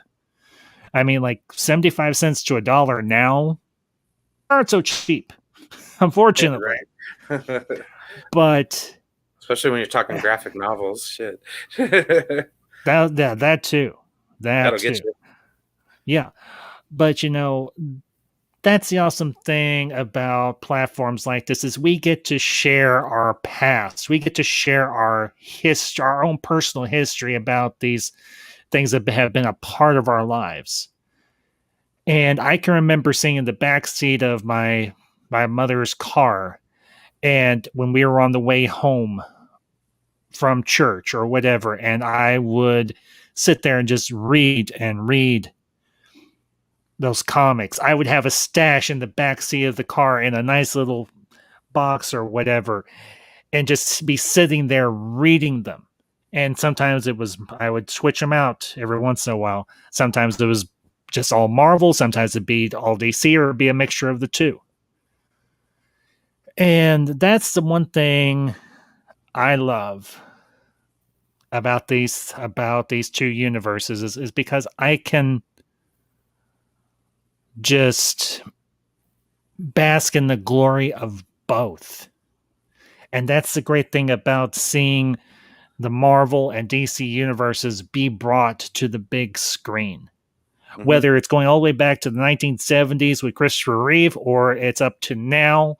I mean, like 75 cents to $1 now aren't so cheap, unfortunately. Yeah, right. But especially when you're talking graphic novels, shit. that too. That'll get you. Yeah. But that's the awesome thing about platforms like this is we get to share our past. We get to share our history, our own personal history about these things that have been a part of our lives. And I can remember sitting in the back seat of my mother's car, and when we were on the way home from church or whatever, and I would sit there and just read those comics. I would have a stash in the back seat of the car in a nice little box or whatever, and just be sitting there reading them. And sometimes I would switch them out every once in a while. Sometimes it was just all Marvel. Sometimes it'd be all DC, or it'd be a mixture of the two. And that's the one thing I love about these 2 universes is because I can just bask in the glory of both. And that's the great thing about seeing the Marvel and DC universes be brought to the big screen. Mm-hmm. Whether it's going all the way back to the 1970s with Christopher Reeve, or it's up to now,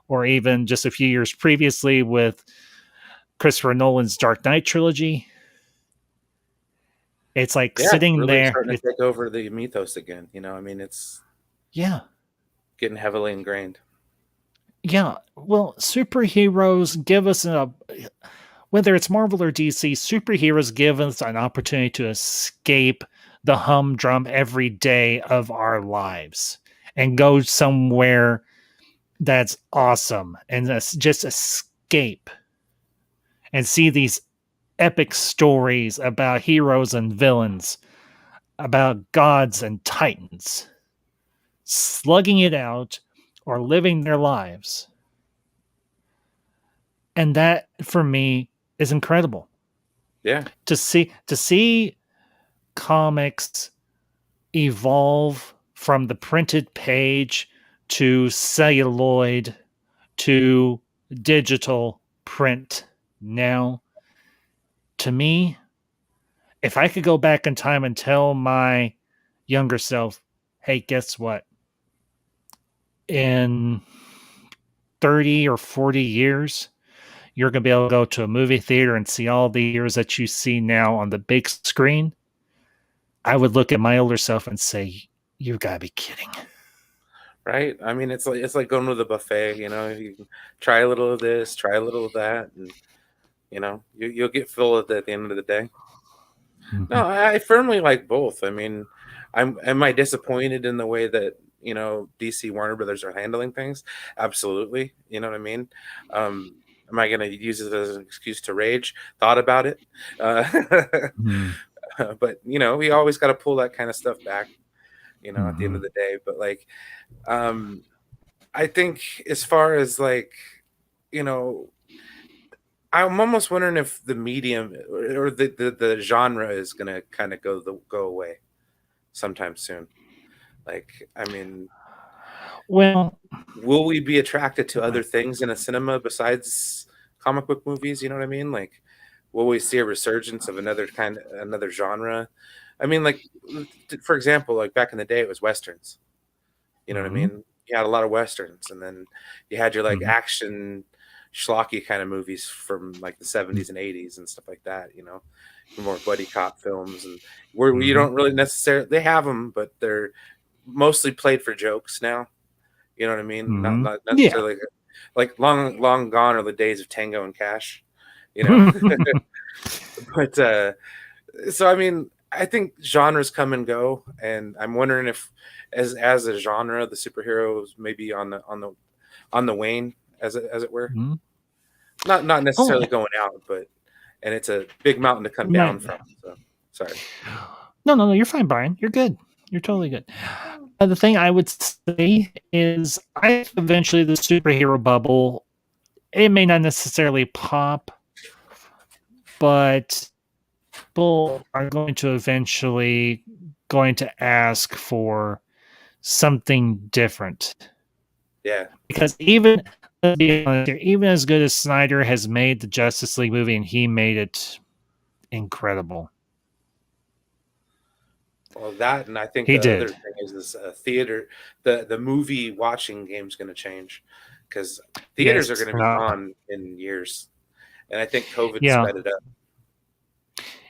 or even just a few years previously with Christopher Nolan's Dark Knight trilogy. It's like sitting really there. Starting to take over the mythos again. I mean, it's getting heavily ingrained. Yeah. Well, superheroes give us whether it's Marvel or DC, superheroes give us an opportunity to escape the humdrum every day of our lives and go somewhere that's awesome and just escape and see these epic stories about heroes and villains, about gods and titans, slugging it out or living their lives. And that, for me, is incredible. Yeah. To see comics evolve from the printed page to celluloid to digital print now, to me, if I could go back in time and tell my younger self, hey, guess what? In 30 or 40 years, you're going to be able to go to a movie theater and see all the years that you see now on the big screen. I would look at my older self and say, you got to be kidding. Right? I mean, it's like going to the buffet, you can try a little of this, try a little of that, and you'll get full at the end of the day. Mm-hmm. No, I firmly like both. I mean, am I disappointed in the way that DC Warner Brothers are handling things? Absolutely. You know what I mean? Am I going to use it as an excuse to rage? Thought about it. But we always got to pull that kind of stuff back, at the end of the day. But like, I think as far as like, I'm almost wondering if the medium or the genre is going to kind of go away sometime soon. Like, I mean, well, will we be attracted to other things in a cinema besides comic book movies? You know what I mean? Like, will we see a resurgence of another genre? I mean, like, for example, like back in the day, it was Westerns. You know what I mean? you had a lot of westerns, and then you had your like action schlocky kind of movies from like the 70s and 80s and stuff like that, more buddy cop films, and where you don't really necessarily, they have them, but they're mostly played for jokes now. You know what I mean? Not necessarily like long gone are the days of Tango and Cash, but so I mean, I think genres come and go, and I'm wondering if as a genre, the superheroes may be on the wane, as it were. Not necessarily going out, but and it's a big mountain to come down from. So sorry. No, you're fine, Brian. You're good. You're totally good. The thing I would say is, I think eventually the superhero bubble, it may not necessarily pop, but people are going to eventually ask for something different. Yeah. Because even, let's be honest here, even as good as Snyder has made the Justice League movie, and he made it incredible. Well, that, and I think He the did. other thing is theater, the movie watching game is going to change, because theaters are going to be gone in years, and I think COVID sped it up.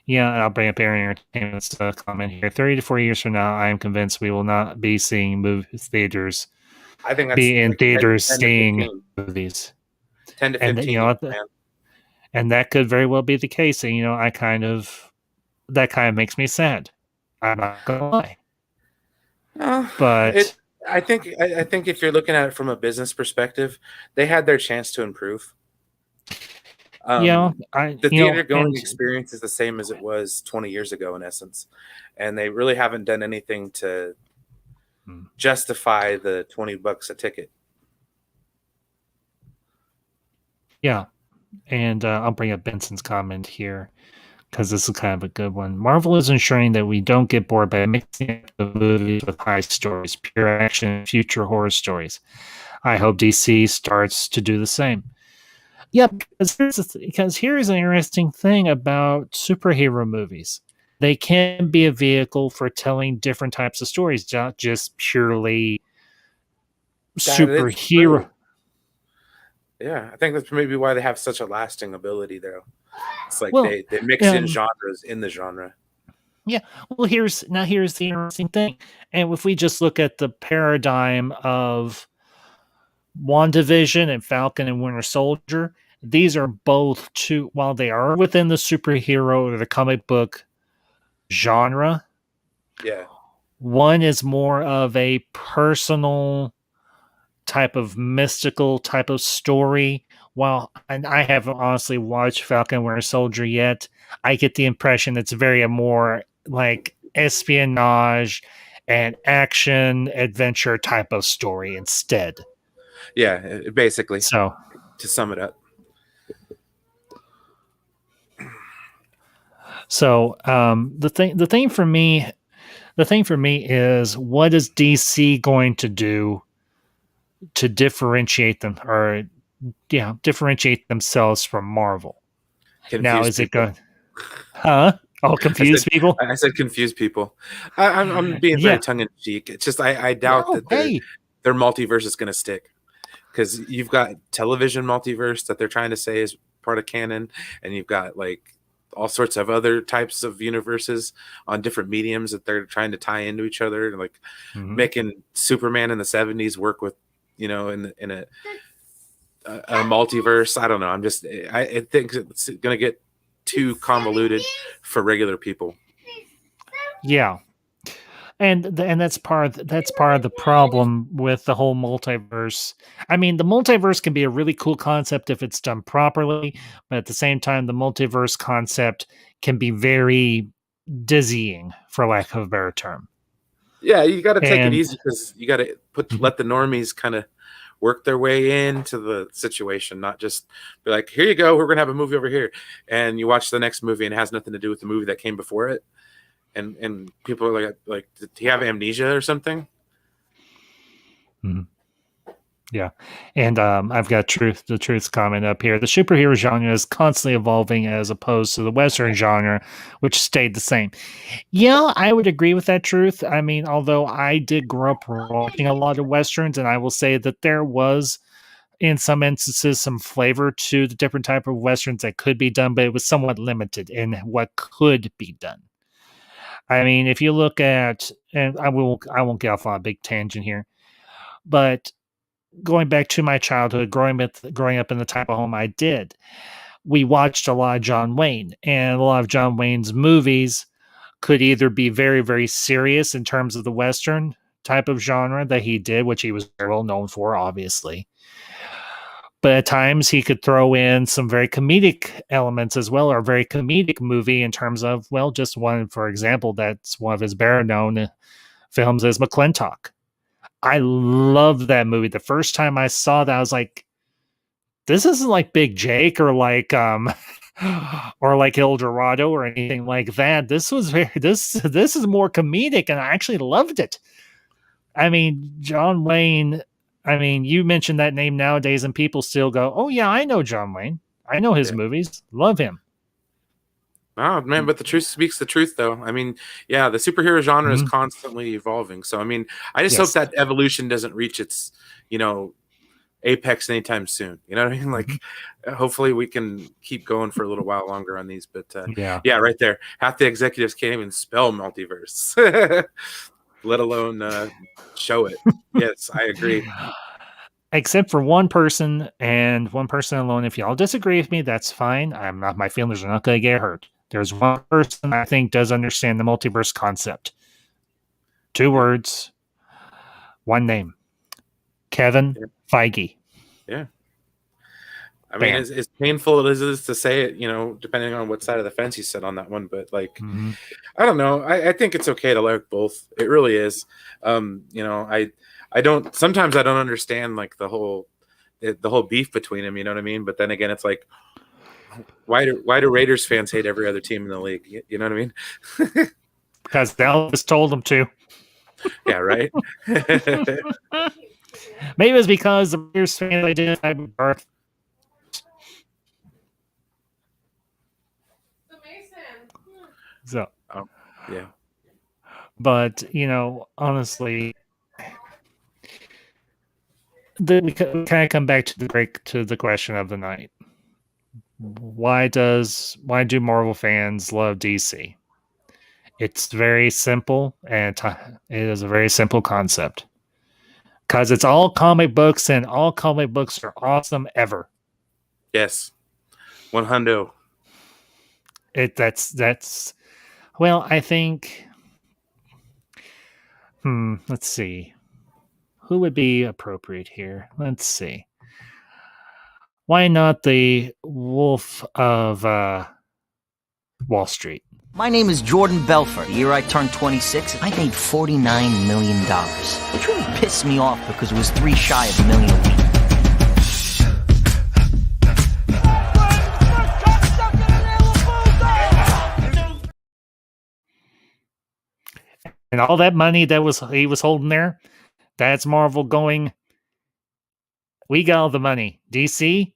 Yeah, I'll bring up Aaron Entertainment's comment here. 30 to 40 years from now, I am convinced we will not be seeing theaters. I think that's be in like theaters 10 seeing movies. 10 to 15. And that could very well be the case. And that kind of makes me sad. I'm not gonna lie. But I think if you're looking at it from a business perspective, they had their chance to improve. The theater going experience is the same as it was 20 years ago, in essence, and they really haven't done anything to justify the $20 a ticket. Yeah, and I'll bring up Benson's comment here, because this is kind of a good one. Marvel is ensuring that we don't get bored by mixing up the movies with high stories, pure action, future horror stories. I hope DC starts to do the same. Yeah, because here's an interesting thing about superhero movies. They can be a vehicle for telling different types of stories, not just purely superhero. Yeah, I think that's maybe why they have such a lasting ability, though. It's like they mix in genres in the genre. Yeah. Well, here's the interesting thing. And if we just look at the paradigm of WandaVision and Falcon and Winter Soldier, these are both while they are within the superhero or the comic book genre. Yeah. One is more of a personal type of mystical type of story. And I haven't honestly watched Falcon and Winter Soldier yet. I get the impression it's very more like espionage and action adventure type of story instead. Yeah, basically. So to sum it up. So the thing for me is, what is DC going to do to differentiate themselves from Marvel? Now, is it going? Huh? Oh, confuse people. I said confuse people. I'm being very tongue in cheek. It's just I doubt that their multiverse is going to stick, because you've got television multiverse that they're trying to say is part of canon, and you've got like all sorts of other types of universes on different mediums that they're trying to tie into each other, like making Superman in the 70s work with, in a multiverse. I don't know. I think it's going to get too convoluted for regular people. Yeah. And that's part of the problem with the whole multiverse. I mean, the multiverse can be a really cool concept if it's done properly, but at the same time, the multiverse concept can be very dizzying, for lack of a better term. Yeah, you got to take it easy, because you got to let the normies kind of work their way into the situation, not just be like, here you go, we're going to have a movie over here. And you watch the next movie and it has nothing to do with the movie that came before it. And people are like, did he have amnesia or something? Yeah. And I've got the truth comment up here. The superhero genre is constantly evolving as opposed to the Western genre, which stayed the same. Yeah, I would agree with that truth. I mean, although I did grow up watching a lot of Westerns, and I will say that there was, in some instances, some flavor to the different type of Westerns that could be done, but it was somewhat limited in what could be done. I mean, if you look at, and I won't get off on a big tangent here, but going back to my childhood, growing up in the type of home I did, we watched a lot of John Wayne, and a lot of John Wayne's movies could either be very, very serious in terms of the Western type of genre that he did, which he was very well known for, obviously. But at times he could throw in some very comedic elements as well, or a very comedic movie in terms of, well, just one, for example, that's one of his better known films is McClintock. I love that movie. The first time I saw that, I was like, this isn't like Big Jake or like or like El Dorado or anything like that. This was this is more comedic, and I actually loved it. I mean, John Wayne, I mean, you mentioned that name nowadays and people still go, "Oh yeah, I know John Wayne. I know his movies. Love him." Oh man, but the truth speaks the truth, though. I mean, yeah, the superhero genre is constantly evolving. So, I mean, I just hope that evolution doesn't reach its, apex anytime soon. You know what I mean? Like, hopefully we can keep going for a little while longer on these. But yeah, right there, half the executives can't even spell multiverse, let alone show it. Yes, I agree. Except for one person and one person alone. If y'all disagree with me, that's fine. My feelings are not going to get hurt. There's one person I think does understand the multiverse concept. 2 words, one name. Kevin Feige. Yeah. I mean, as painful as it is to say it, depending on what side of the fence you sit on that one, but like, I don't know. I think it's okay to like both. It really is. Sometimes I don't understand like the whole beef between them. You know what I mean? But then again, it's like, why do Raiders fans hate every other team in the league? You know what I mean? Because Elvis told them to. Yeah, right. Maybe it was because the Raiders fans identified with Garth. So, yeah. But honestly, we kind of come back to the question of the night. Why do Marvel fans love DC? It's very simple, and it is a very simple concept. Because it's all comic books, and all comic books are awesome ever. Yes. 100. That's well, I think. Let's see. Who would be appropriate here? Let's see. Why not the Wolf of Wall Street? My name is Jordan Belfort. The year I turned 26, I made $49 million, which really pissed me off because it was 3 shy of $1 million a week. And all that money that he was holding there, that's Marvel going, we got all the money. DC,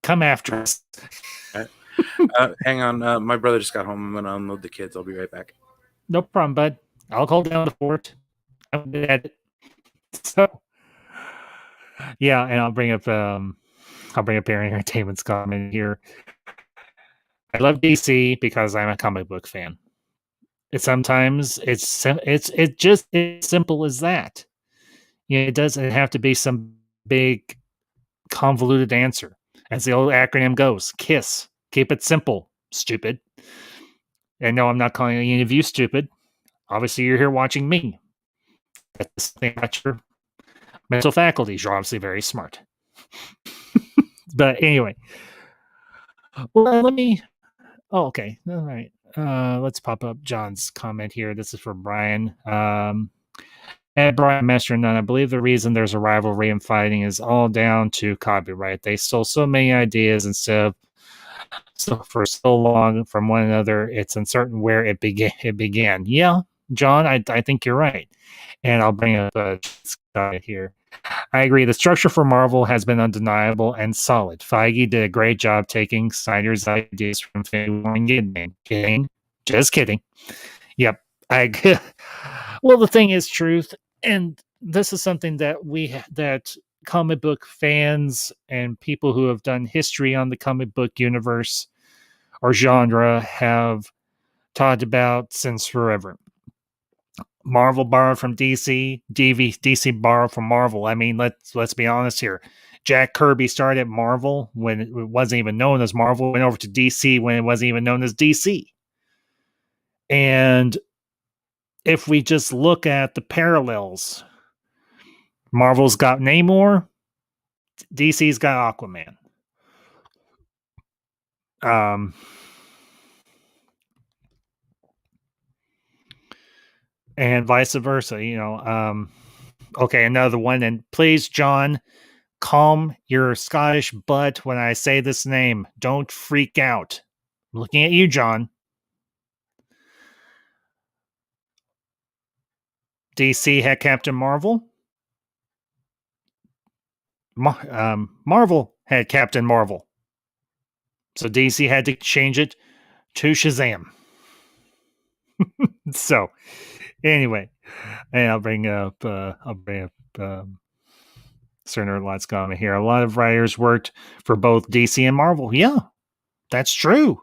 come after us. Hang on. My brother just got home. I'm going to unload the kids. I'll be right back. No problem, bud. I'll hold down the fort. I'm good at it. So, yeah, and I'll bring up Aaron Entertainment's comment here. I love DC because I'm a comic book fan. Sometimes it's just as simple as that. It doesn't have to be some big convoluted answer. As the old acronym goes, KISS. Keep it simple, stupid. And no, I'm not calling any of you stupid. Obviously, you're here watching me. That's the thing about your mental faculties. You're obviously very smart. But anyway. Well, let me... Oh, okay. All right. Let's pop up John's comment here. This is for Brian. And Brian Mester, and I believe the reason there's a rivalry in fighting is all down to copyright. They stole so many ideas instead of for so long from one another. It's uncertain where it began. Yeah, John, I think you're right. And I'll bring up Scott here. I agree. The structure for Marvel has been undeniable and solid. Feige did a great job taking Snyder's ideas from Infinity War and Endgame. Kidding. Just kidding. Yep. Well, the thing is truth, and this is something that comic book fans and people who have done history on the comic book universe or genre have talked about since forever. Marvel borrowed from DC, DC borrowed from Marvel. I mean, let's be honest here. Jack Kirby started at Marvel when it wasn't even known as Marvel, went over to DC when it wasn't even known as DC. And if we just look at the parallels, Marvel's got Namor, DC's got Aquaman. And vice versa, okay, another one. And please, John, calm your Scottish butt when I say this name. Don't freak out. I'm looking at you, John. DC had Captain Marvel. Marvel had Captain Marvel. So DC had to change it to Shazam. So, anyway, and I'll bring up Cerner Lots comment here. A lot of writers worked for both DC and Marvel. Yeah, that's true.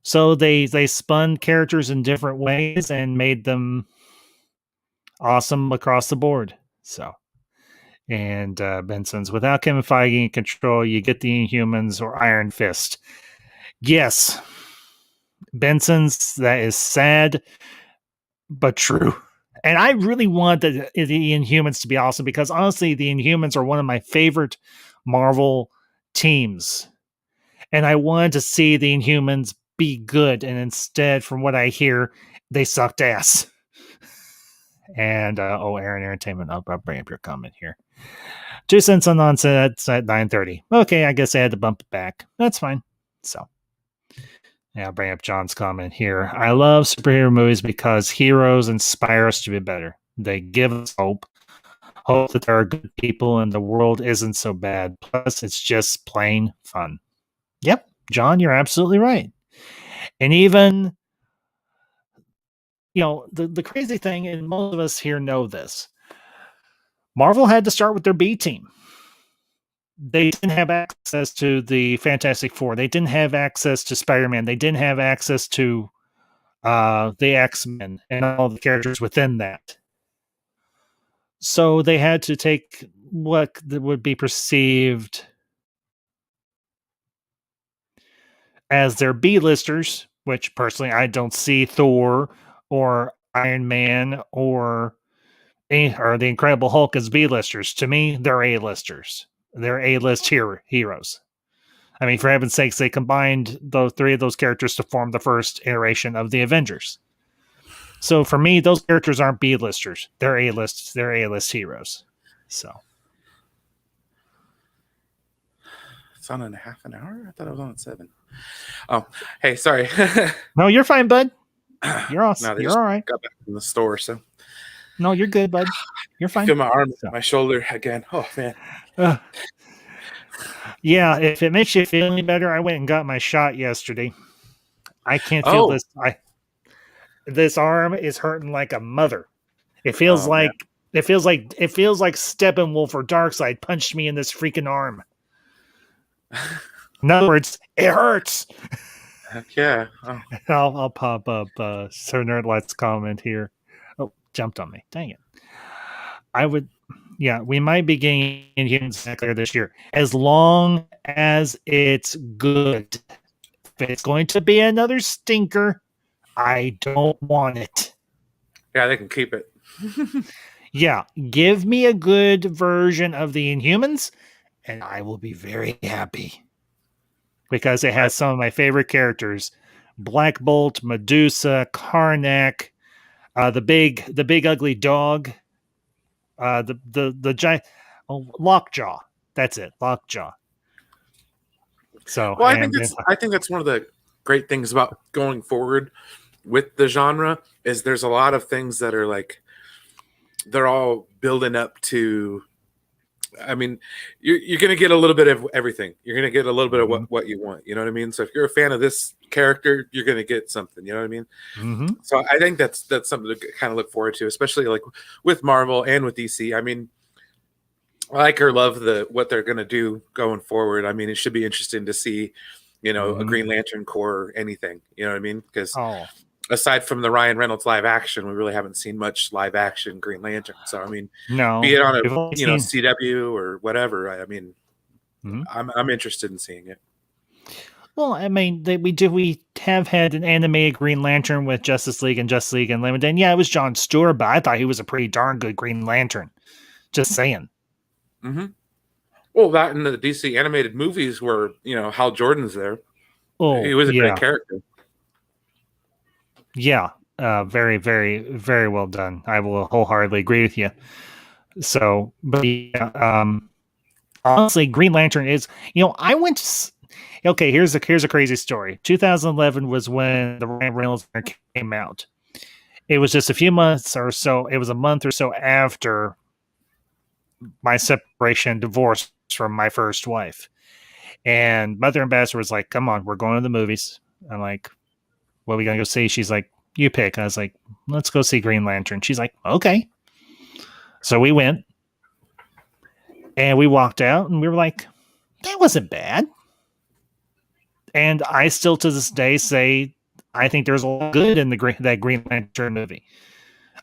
So they spun characters in different ways and made them awesome across the board. So, and Benson's, without Kevin Feige in control, you get the Inhumans or Iron Fist. Yes, Benson's, that is sad, but true. And I really want the Inhumans to be awesome because honestly, the Inhumans are one of my favorite Marvel teams. And I wanted to see the Inhumans be good. And instead, from what I hear, they sucked ass. And, Aaron Entertainment, I'll bring up your comment here. 2 cents on nonsense at 9:30. Okay, I guess I had to bump it back. That's fine. So, yeah, I'll bring up John's comment here. I love superhero movies because heroes inspire us to be better. They give us hope. Hope that there are good people and the world isn't so bad. Plus, it's just plain fun. Yep, John, you're absolutely right. And even, the crazy thing, and most of us here know this, Marvel had to start with their B team. They didn't have access to the Fantastic Four. They didn't have access to Spider-Man. They didn't have access to the X-Men and all the characters within that. So they had to take what would be perceived as their B-listers, which personally I don't see Thor or Iron Man or the Incredible Hulk as B-listers. To me, they're A-listers. They're A-list heroes. I mean, for heaven's sakes, they combined those 3 of those characters to form the first iteration of the Avengers. So for me, those characters aren't B-listers. They're A-list. They're A-list heroes. So it's on in a half an hour. I thought it was on at 7. Oh, hey, sorry. No, you're fine, bud. You're awesome. No, you're all right. Got back from the store, so no, you're good, bud. You're fine. I feel my arm, my shoulder again. Oh man. Yeah, if it makes you feel any better, I went and got my shot yesterday. I can't feel this. This arm is hurting like a mother. It feels like Steppenwolf or Darkseid punched me in this freaking arm. In other words, it hurts. Heck yeah. Oh. I'll pop up Sir Nerdlight's comment here. Oh, jumped on me. Dang it. We might be getting Inhumans later this year. As long as it's good. If it's going to be another stinker, I don't want it. Yeah, they can keep it. Yeah, give me a good version of the Inhumans, and I will be very happy. Because it has some of my favorite characters. Black Bolt, Medusa, Karnak, the big ugly dog, the giant Lockjaw. That's it, Lockjaw. So well, I think that's one of the great things about going forward with the genre is there's a lot of things that are like they're all building up to I mean, you're going to get a little bit of everything. You're going to get a little bit of what you want. You know what I mean? So if you're a fan of this character, you're going to get something. You know what I mean? Mm-hmm. So I think that's something to kind of look forward to, especially like with Marvel and with DC. I mean, I like or love what they're going to do going forward. I mean, it should be interesting to see, you know, a Green Lantern Corps or anything. You know what I mean? Because aside from the Ryan Reynolds live action, we really haven't seen much live action Green Lantern. So I mean, no, be it on a CW or whatever. I mean, I'm interested in seeing it. Well, I mean, we have had an animated Green Lantern with Justice League and Justice League Unlimited. And yeah, it was Jon Stewart, but I thought he was a pretty darn good Green Lantern. Just saying. Mm-hmm. Well, that in the DC animated movies where, you know, Hal Jordan's there. Oh, he was a great character. Yeah. Very, very, very well done. I will wholeheartedly agree with you. So, but yeah, honestly, Green Lantern is, you know, I went to, okay, here's a crazy story. 2011 was when the Ryan Reynolds came out. It was just a few months or so. It was a month or so after my separation and divorce from my first wife. And Mother Ambassador was like, come on, we're going to the movies. I'm like, what are we going to go see? She's like, you pick. I was like, let's go see Green Lantern. She's like, okay. So we went and we walked out and we were like, that wasn't bad. And I still to this day say, I think there's a lot of good in that Green Lantern movie.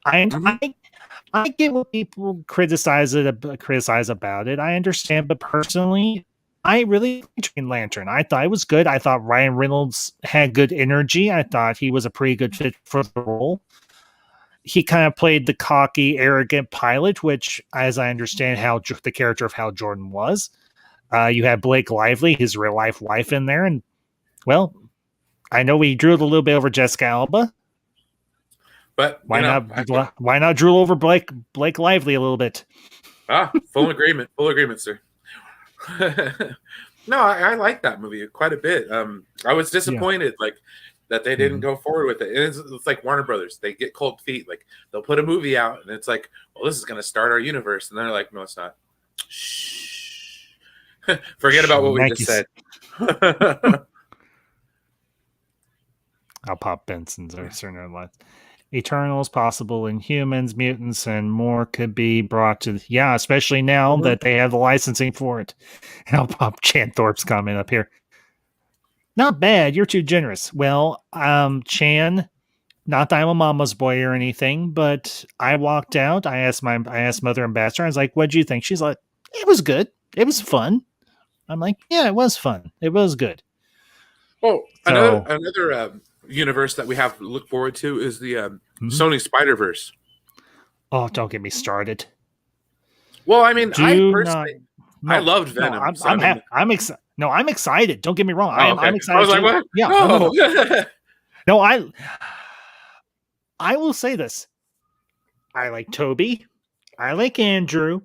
I get what people criticize about it. I understand, but personally, I really liked Green Lantern. I thought it was good. I thought Ryan Reynolds had good energy. I thought he was a pretty good fit for the role. He kind of played the cocky, arrogant pilot, which, as I understand, how the character of Hal Jordan was. You had Blake Lively, his real life wife, in there, and well, I know we drooled a little bit over Jessica Alba. But why not drool over Blake Lively a little bit? Full agreement, sir. No, I like that movie quite a bit. I was disappointed like that they didn't go forward with it. And it's like Warner Brothers, they get cold feet. Like they'll put a movie out and it's like, well, this is going to start our universe, and they're like, no, it's not. Shh. Forget about what we just said. I'll pop Benson's or certain life. Eternals, possible Inhumans, mutants, and more could be brought to especially now that they have the licensing for it. And I'll pop Chanthorpe's comment up here. Not bad, you're too generous. Well, Chan, not that I'm a mama's boy or anything, but I walked out. I asked Mother Ambassador, I was like, what'd you think? She's like, it was good. It was fun. I'm like, yeah, it was fun. It was good. Well, another universe that we have to look forward to is the Sony SnyderVerse. Oh, don't get me started. Well, I mean, I loved Venom. I'm excited. No, I'm excited. Don't get me wrong. I'm excited. I was like, what? Yeah. No, I will say this. I like Toby. I like Andrew.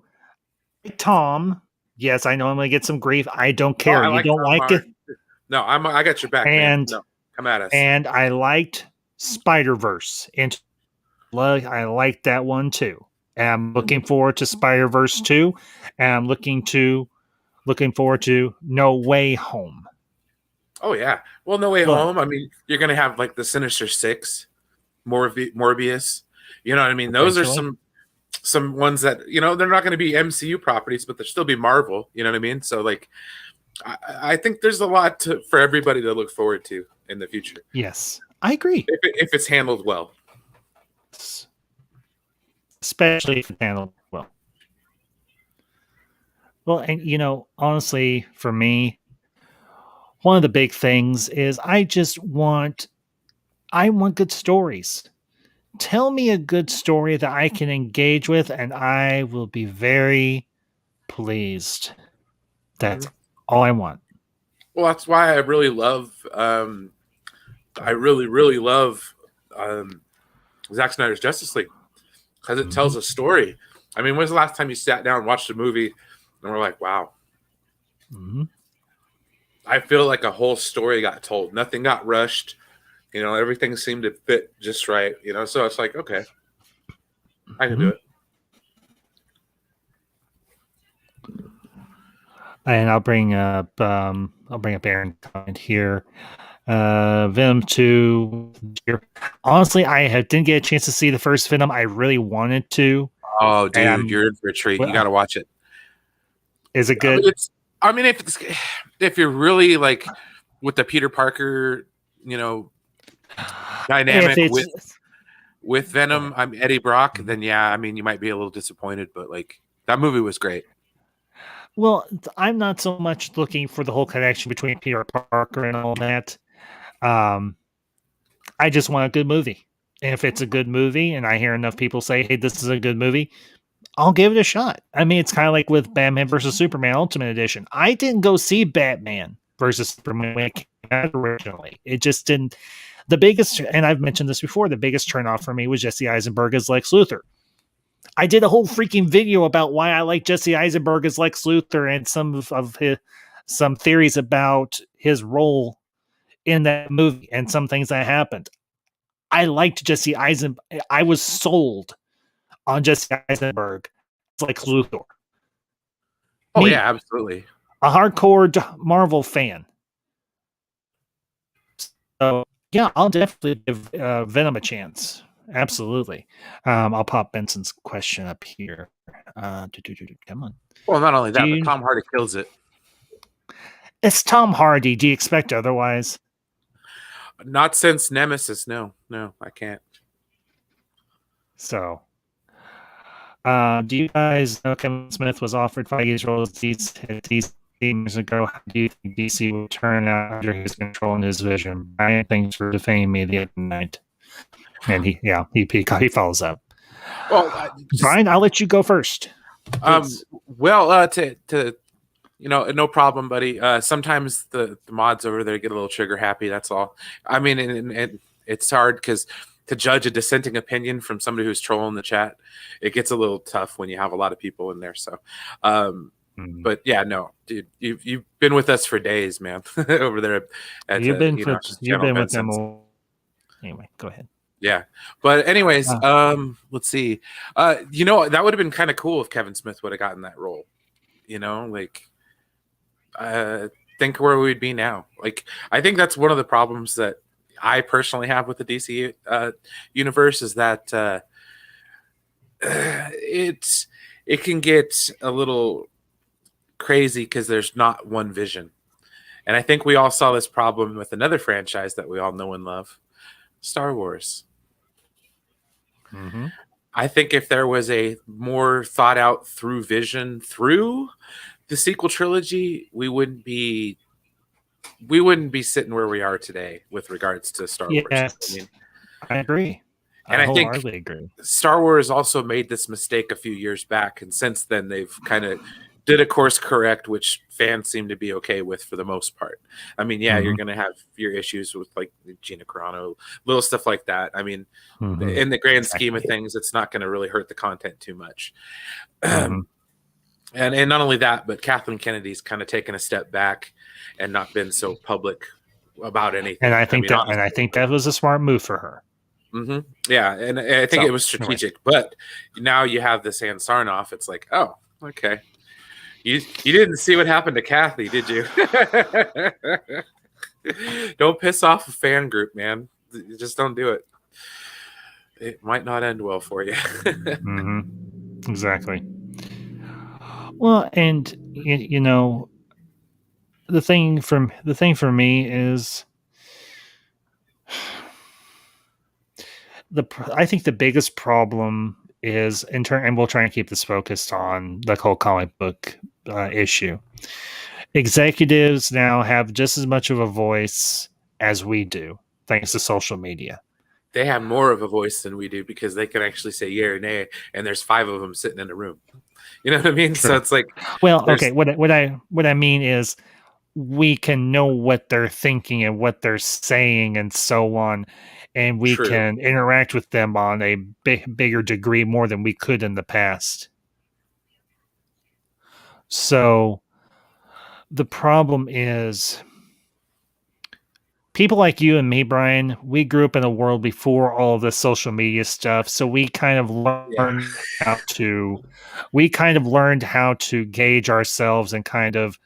I like Tom. Yes, I know I'm going to get some grief. I don't care. You don't like it? No, I got your back. And no, come at us. And I liked SnyderVerse. And I liked that one too. And I'm looking forward to SnyderVerse 2. And I'm looking forward to No Way Home. Oh yeah. Well, No Way Home. I mean, you're gonna have like the Sinister Six, Morbius. You know what I mean? Those are some ones that, you know, they're not going to be MCU properties, but they'll still be Marvel. You know what I mean? So like, I think there's a lot for everybody to look forward to in the future. Yes, I agree. If it's handled well. Especially if it's handled well. Well, and you know, honestly, for me, one of the big things is I want good stories. Tell me a good story that I can engage with, and I will be very pleased. That's all I want. Well, that's why I really love Zack Snyder's Justice League, because it tells a story. I mean, when's the last time you sat down and watched a movie and we're like, wow. I feel like a whole story got told. Nothing got rushed. You know, everything seemed to fit just right. You know, so it's like, okay, I can do it. And I'll bring up Aaron's comment here. Venom 2. Honestly, didn't get a chance to see the first Venom. I really wanted to. Oh, dude, you're in for a treat. You got to watch it. Is it good? If you're really like with the Peter Parker, dynamic with Venom, I'm Eddie Brock, then yeah, I mean, you might be a little disappointed, but like that movie was great. Well, I'm not so much looking for the whole connection between Peter Parker and all that. I just want a good movie. And if it's a good movie and I hear enough people say, hey, this is a good movie, I'll give it a shot. I mean, it's kind of like with Batman versus Superman Ultimate Edition. I didn't go see Batman versus Superman when it came out originally. It just didn't. The biggest, and I've mentioned this before, the biggest turnoff for me was Jesse Eisenberg as Lex Luthor. I did a whole freaking video about why I like Jesse Eisenberg as Lex Luthor and some theories about his role in that movie and some things that happened. I liked Jesse Eisenberg. I was sold on Jesse Eisenberg as Lex Luthor. Oh, yeah, absolutely. A hardcore Marvel fan. So, yeah, I'll definitely give Venom a chance. Absolutely. I'll pop Benson's question up here. Come on. Well, not only that, but Tom Hardy kills it. It's Tom Hardy. Do you expect otherwise? Not since Nemesis. No, I can't. So, do you guys know Kevin Smith was offered Feige's role as DC years ago? How do you think DC will turn out under his control and his vision? Brian, thanks for defaming me the other night. And he follows up. Well, Brian, I'll let you go first. No problem, buddy. Sometimes the mods over there get a little trigger happy. That's all. I mean, and it's hard because to judge a dissenting opinion from somebody who's trolling the chat, it gets a little tough when you have a lot of people in there. So, but yeah, no, dude, you've been with us for days, man. Over there, you've been with them all. Anyway, go ahead. Yeah, but anyways, let's see. That would have been kind of cool if Kevin Smith would have gotten that role. Think where we'd be now. Like, I think that's one of the problems that I personally have with the DC universe is that it can get a little crazy because there's not one vision. And I think we all saw this problem with another franchise that we all know and love, Star Wars. Mm-hmm. I think if there was a more thought out through vision through the sequel trilogy, we wouldn't be sitting where we are today with regards to Star Wars. I mean, I agree. And I think agree. Star Wars also made this mistake a few years back, and since then they've kind of did a course correct, which fans seem to be okay with for the most part. I mean, yeah, you're going to have your issues with like Gina Carano, little stuff like that. I mean, in the grand scheme of things, it's not going to really hurt the content too much. And not only that, but Kathleen Kennedy's kind of taken a step back and not been so public about anything. And I think that was a smart move for her. Mm-hmm. Yeah, and I think it was strategic. Anyway. But now you have this Ann Sarnoff. It's like, oh, okay. You didn't see what happened to Kathy, did you? Don't piss off a fan group, man. You just don't do it. It might not end well for you. Exactly. Well, and the thing for me is I think the biggest problem is and we'll try and keep this focused on the whole comic book issue. Executives now have just as much of a voice as we do, thanks to social media. They have more of a voice than we do because they can actually say yay or nay, and there's 5 of them sitting in a room. You know what I mean? Sure. So it's like, well, okay. What I mean is, we can know what they're thinking and what they're saying and so on, and we can interact with them on a bigger degree more than we could in the past. So the problem is, people like you and me, Brian, we grew up in a world before all of this social media stuff, so we kind of learned how to gauge ourselves and kind of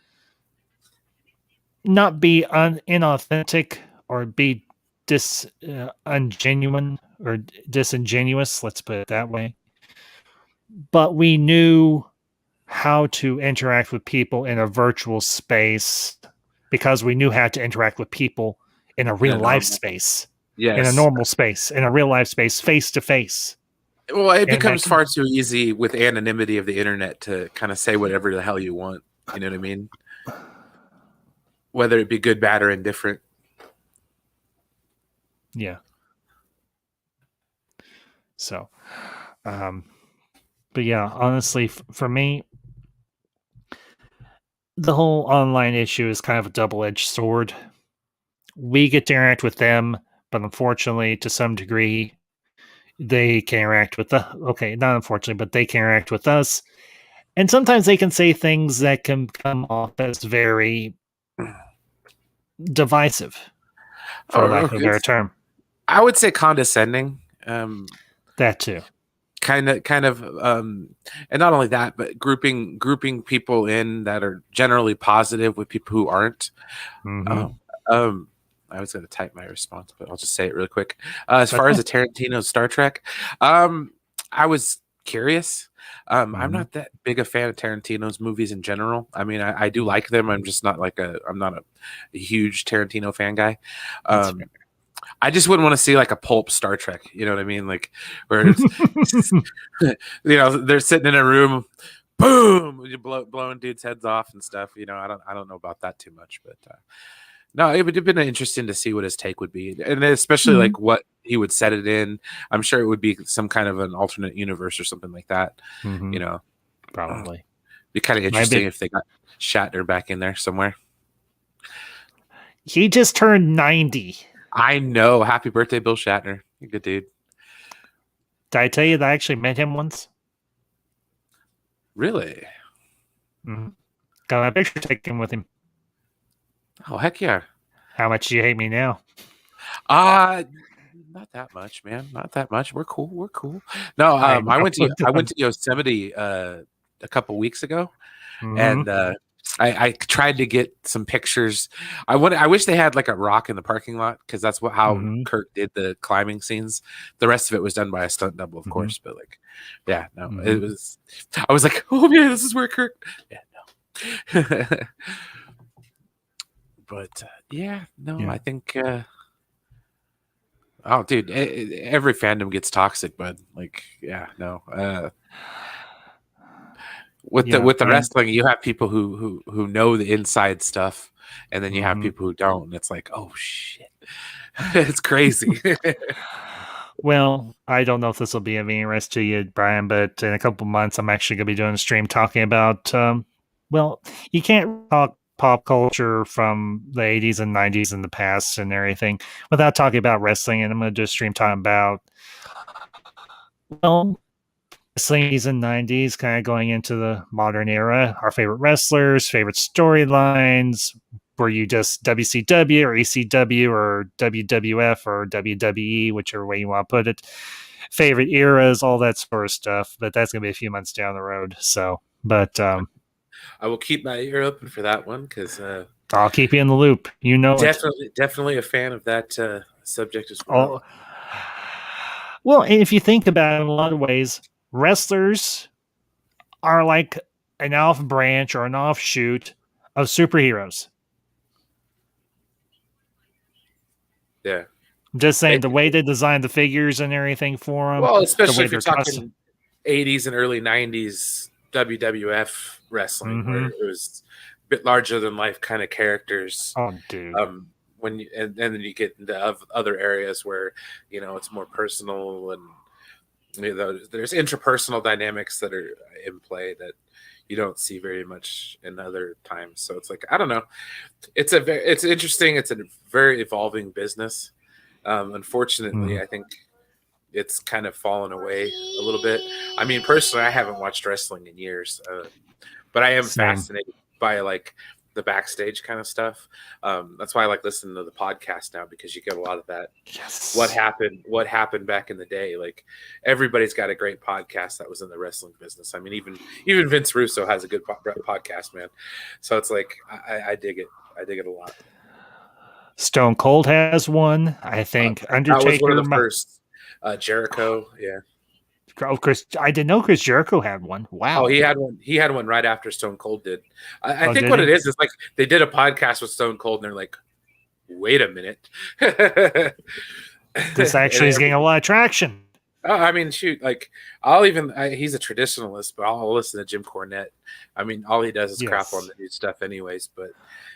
not be inauthentic or be ungenuine or disingenuous, let's put it that way. But we knew how to interact with people in a virtual space because we knew how to interact with people in a real life space, in a Yes. normal space, in a real life space, face to face. Well, it becomes far too easy with anonymity of the internet to kind of say whatever the hell you want. You know what I mean? Whether it be good, bad, or indifferent. Yeah. So, but yeah, honestly, for me, the whole online issue is kind of a double-edged sword. We get to interact with them, but unfortunately, to some degree, they can interact with not unfortunately, but they can interact with us. And sometimes they can say things that can come off as very divisive, for lack of a better term. I would say condescending. That too. Kind of, and not only that, but grouping people in that are generally positive with people who aren't. Mm-hmm. I was going to type my response, but I'll just say it really quick. As far as the Tarantino Star Trek, I was curious. I'm not that big a fan of Tarantino's movies in general. I mean, I do like them. I'm just not I'm not a huge Tarantino fan guy. I just wouldn't want to see like a pulp Star Trek. You know what I mean? Like where it's, they're sitting in a room, boom, blowing dudes' heads off and stuff. I don't know about that too much, but no, it would have been interesting to see what his take would be, and especially like what he would set it in. I'm sure it would be some kind of an alternate universe or something like that. Probably be kind of interesting if they got Shatner back in there somewhere. He just turned 90. I know. Happy birthday, Bill Shatner. You're a good dude. Did I tell you that I actually met him once? Really? Mm-hmm. Got a picture taken with him. Oh, heck yeah. How much do you hate me now? Not that much, man. Not that much. We're cool. No, I went to Yosemite a couple weeks ago, and I tried to get some pictures. I wish they had like a rock in the parking lot, because that's how Kirk did the climbing scenes. The rest of it was done by a stunt double, of course. But like, yeah, no, it was. I was like, oh man, this is where Kirk. Yeah, no. But I think. Oh, dude, every fandom gets toxic, bud. Like, yeah, no. With the wrestling, you have people who know the inside stuff, and then you have people who don't, and it's like, oh shit, it's crazy. Well, I don't know if this will be of any interest to you, Brian, but in a couple months, I'm actually going to be doing a stream talking about. You can't talk pop culture from the 80s and 90s in the past and everything without talking about wrestling, and I'm going to do a stream talking about wrestling 80s and 90s, kind of going into the modern era, our favorite wrestlers, favorite storylines. Were you just WCW or ECW or WWF or WWE, whichever way you want to put it? Favorite eras, all that sort of stuff. But that's going to be a few months down the road. So, but I will keep my ear open for that one, because I'll keep you in the loop. Definitely a fan of that subject as well. Well, if you think about it in a lot of ways, wrestlers are like an off branch or an offshoot of superheroes. Yeah. I'm just saying, the way they designed the figures and everything for them. Well, especially if you're talking 80s and early 90s WWF wrestling, where it was a bit larger than life kind of characters. Oh, dude. And then you get into other areas where it's more personal, and there's interpersonal dynamics that are in play that you don't see very much in other times. So it's like, I don't know. It's interesting. It's a very evolving business. Unfortunately, I think it's kind of fallen away a little bit. I mean, personally, I haven't watched wrestling in years, but I am fascinated by like the backstage kind of stuff. That's why I like listening to the podcast now, because you get a lot of that. Yes. What happened back in the day? Like, everybody's got a great podcast that was in the wrestling business. I mean, even Vince Russo has a good podcast, man. So it's like, I dig it. I dig it a lot. Stone Cold has one. I think Undertaker. That was one of the first. Jericho, yeah. Oh, Chris, I didn't know Chris Jericho had one. Wow. Oh, he had one. He had one right after Stone Cold did. I think did what he? it is like they did a podcast with Stone Cold, and they're like, "Wait a minute, This actually is getting a lot of traction. I mean, shoot, like he's a traditionalist, but I'll listen to Jim Cornette. I mean, all he does is crap on the new stuff, anyways. But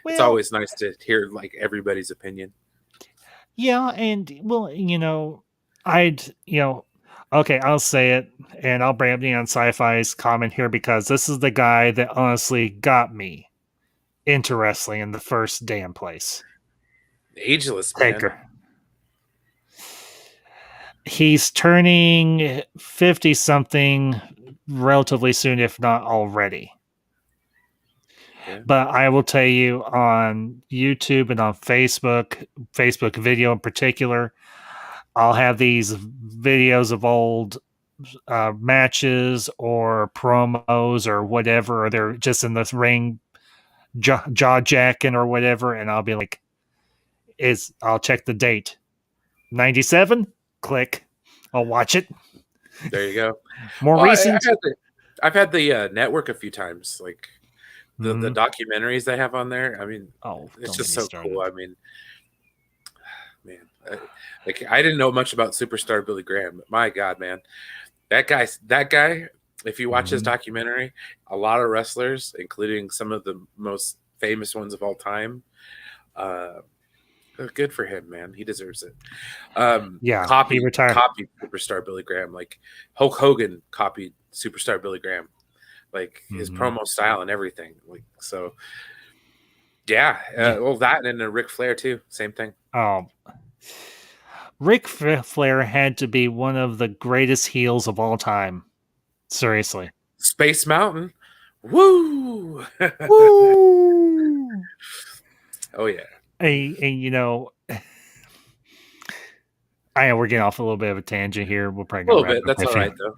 it's always nice to hear like everybody's opinion. Yeah, and well, okay, I'll say it, and I'll bring up Neon Sci-Fi's comment here because this is the guy that honestly got me into wrestling in the first damn place. Ageless, man. Taker. He's turning 50-something relatively soon, if not already. Yeah. But I will tell you, on YouTube and on Facebook video in particular, I'll have these videos of old matches or promos or whatever, or they're just in the ring jaw jacking or whatever, and I'll be like, I'll check the date. 97? Click. I'll watch it. There you go. More recent. I've had the network a few times, like the documentaries they have on there. I mean, it's just so cool. I mean, man, I didn't know much about superstar Billy Graham, but my God, man, that guy. If you watch his documentary, a lot of wrestlers, including some of the most famous ones of all time, good for him, man. He deserves it. He retired. Copied superstar Billy Graham, like Hulk Hogan copied superstar Billy Graham, like his promo style and everything. Like so, well, that and then Ric Flair too, same thing. Oh, Ric Flair had to be one of the greatest heels of all time. Seriously, Space Mountain, woo, woo. Oh yeah. And we're getting off a little bit of a tangent here. We'll probably a little bit. That's all right, though.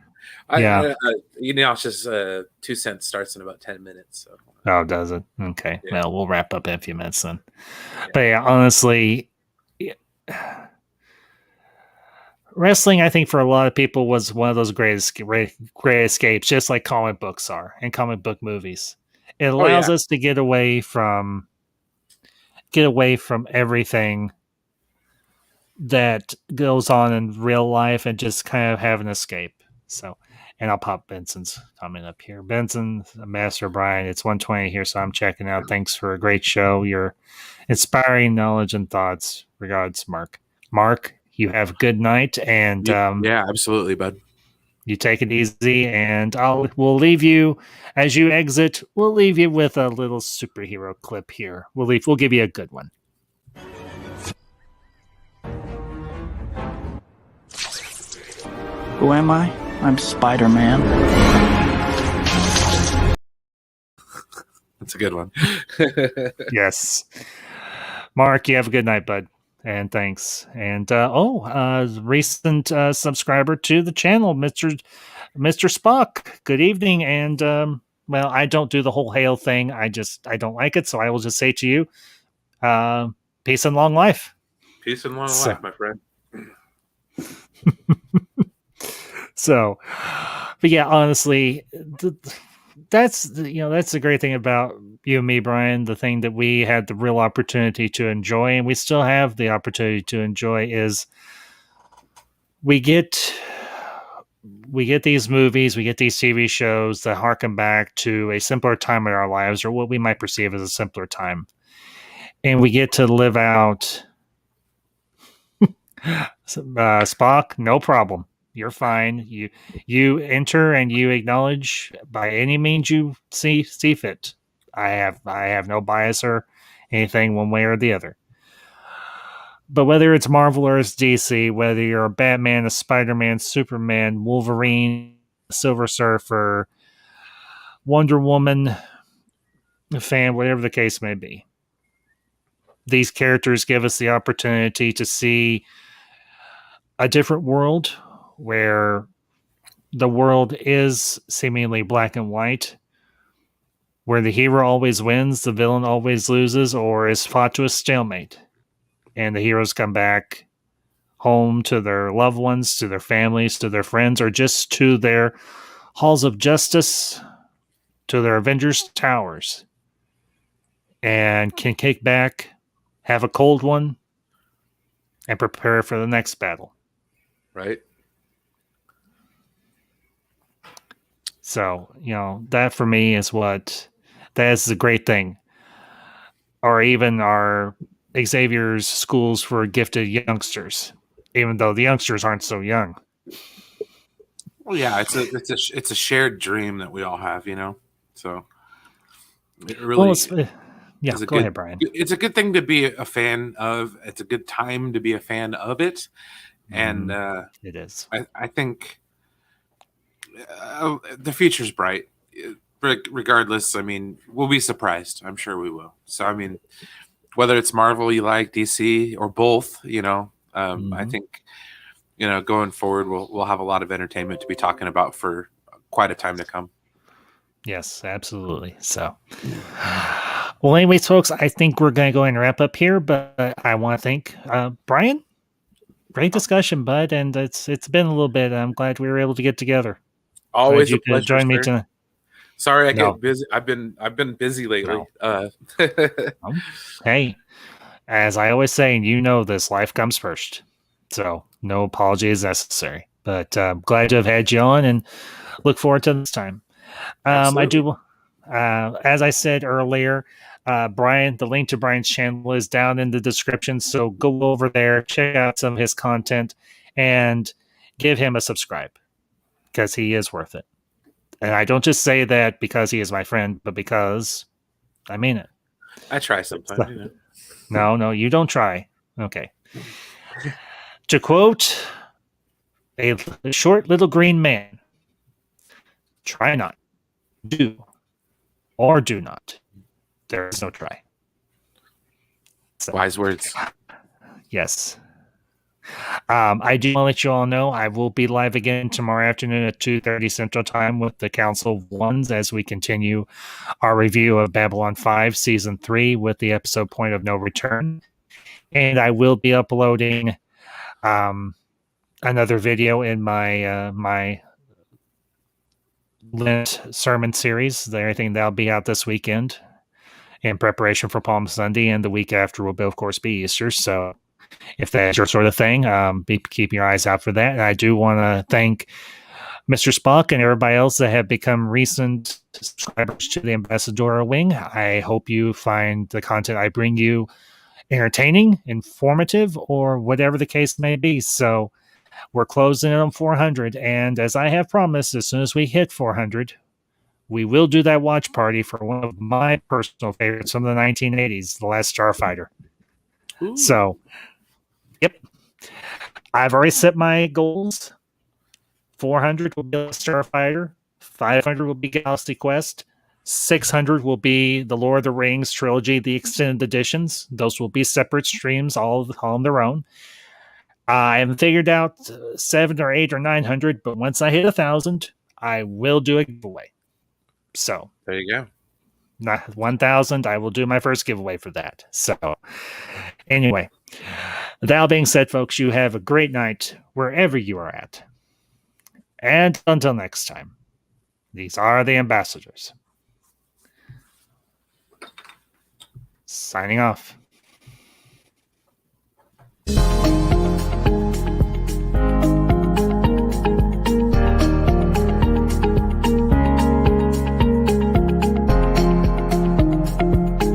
It's just 2 cents starts in about 10 minutes. So. Oh, does it? Okay. Yeah. Well, we'll wrap up in a few minutes then. Yeah. But yeah, honestly, wrestling, I think for a lot of people was one of those great escapes, just like comic books are and comic book movies. It allows us to get away from everything that goes on in real life and just kind of have an escape. So, and I'll pop Benson's comment up here. Benson, Master Brian, it's 1:20 here, so I'm checking out. Thanks for a great show. Your inspiring knowledge and thoughts. Regards, Mark. Mark, you have a good night, and yeah, absolutely, bud. You take it easy, and we'll leave you as you exit. We'll leave you with a little superhero clip here. We'll give you a good one. Who am I? I'm Spider-Man. That's a good one. Yes. Mark, you have a good night, bud. And thanks. And recent subscriber to the channel, Mr. Spock. Good evening. And well, I don't do the whole hail thing. I don't like it. So I will just say to you, peace and long life. Peace and long life, my friend. So, but yeah, honestly, that's the great thing about you and me, Brian. The thing that we had the real opportunity to enjoy, and we still have the opportunity to enjoy, is we get these movies, we get these TV shows that harken back to a simpler time in our lives, or what we might perceive as a simpler time, and we get to live out. Spock, no problem. You're fine. You enter and you acknowledge by any means you see fit. I have no bias or anything one way or the other. But whether it's Marvel or it's DC, whether you're a Batman, a Spider-Man, Superman, Wolverine, Silver Surfer, Wonder Woman fan, whatever the case may be, these characters give us the opportunity to see a different world where the world is seemingly black and white, where the hero always wins, the villain always loses, or is fought to a stalemate, and the heroes come back home to their loved ones, to their families, to their friends, or just to their halls of justice, to their Avengers towers, and can kick back, have a cold one, and prepare for the next battle. Right. So, that for me is that is the great thing. Or even our Xavier's schools for gifted youngsters, even though the youngsters aren't so young. Well, yeah, it's a shared dream that we all have, So it really yeah. is a Go good, ahead, Brian. It's a good thing to be a fan of. It's a good time to be a fan of it, and It is. I think the future's bright. Regardless, I mean, we'll be surprised. I'm sure we will. So, I mean, whether it's Marvel you like, DC, or both, I think, going forward, we'll have a lot of entertainment to be talking about for quite a time to come. Yes, absolutely. So, well, anyways, folks, I think we're going to go ahead and wrap up here, but I want to thank Brian. Great discussion, bud, and it's been a little bit. I'm glad we were able to get together. Always glad a pleasure. Join me tonight. Sorry, I get busy. I've been busy lately. No. Hey, as I always say, this life comes first, so no apology is necessary. But glad to have had you on, and look forward to this time. I do. As I said earlier, Brian, the link to Brian's channel is down in the description, so go over there, check out some of his content, and give him a subscribe because he is worth it. And I don't just say that because he is my friend, but because I mean it. I try sometimes. No, you don't try. Okay. To quote a short little green man, try not, do, or do not. There is no try. So, wise words. Yes. I do want to let you all know I will be live again tomorrow afternoon at 2:30 Central Time with the Council of Ones as we continue our review of Babylon 5 Season 3 with the episode Point of No Return. And I will be uploading another video in my my Lent sermon series. Everything that'll be out this weekend in preparation for Palm Sunday, and the week after will, of course, be Easter. So if that's your sort of thing, keep your eyes out for that. And I do want to thank Mr. Spock and everybody else that have become recent subscribers to the Ambassadorial Wing. I hope you find the content I bring you entertaining, informative, or whatever the case may be. So we're closing in on 400. And as I have promised, as soon as we hit 400, we will do that watch party for one of my personal favorites from the 1980s, The Last Starfighter. Ooh. So, yep. I've already set my goals. 400 will be Starfighter. 500 will be Galaxy Quest. 600 will be the Lord of the Rings trilogy, the extended editions. Those will be separate streams, all on their own. I haven't figured out 700 or 800 or 900, but once I hit 1,000, I will do a giveaway. So there you go. Not 1,000. I will do my first giveaway for that. So anyway, that being said, folks, you have a great night wherever you are at. And until next time, these are the ambassadors. Signing off.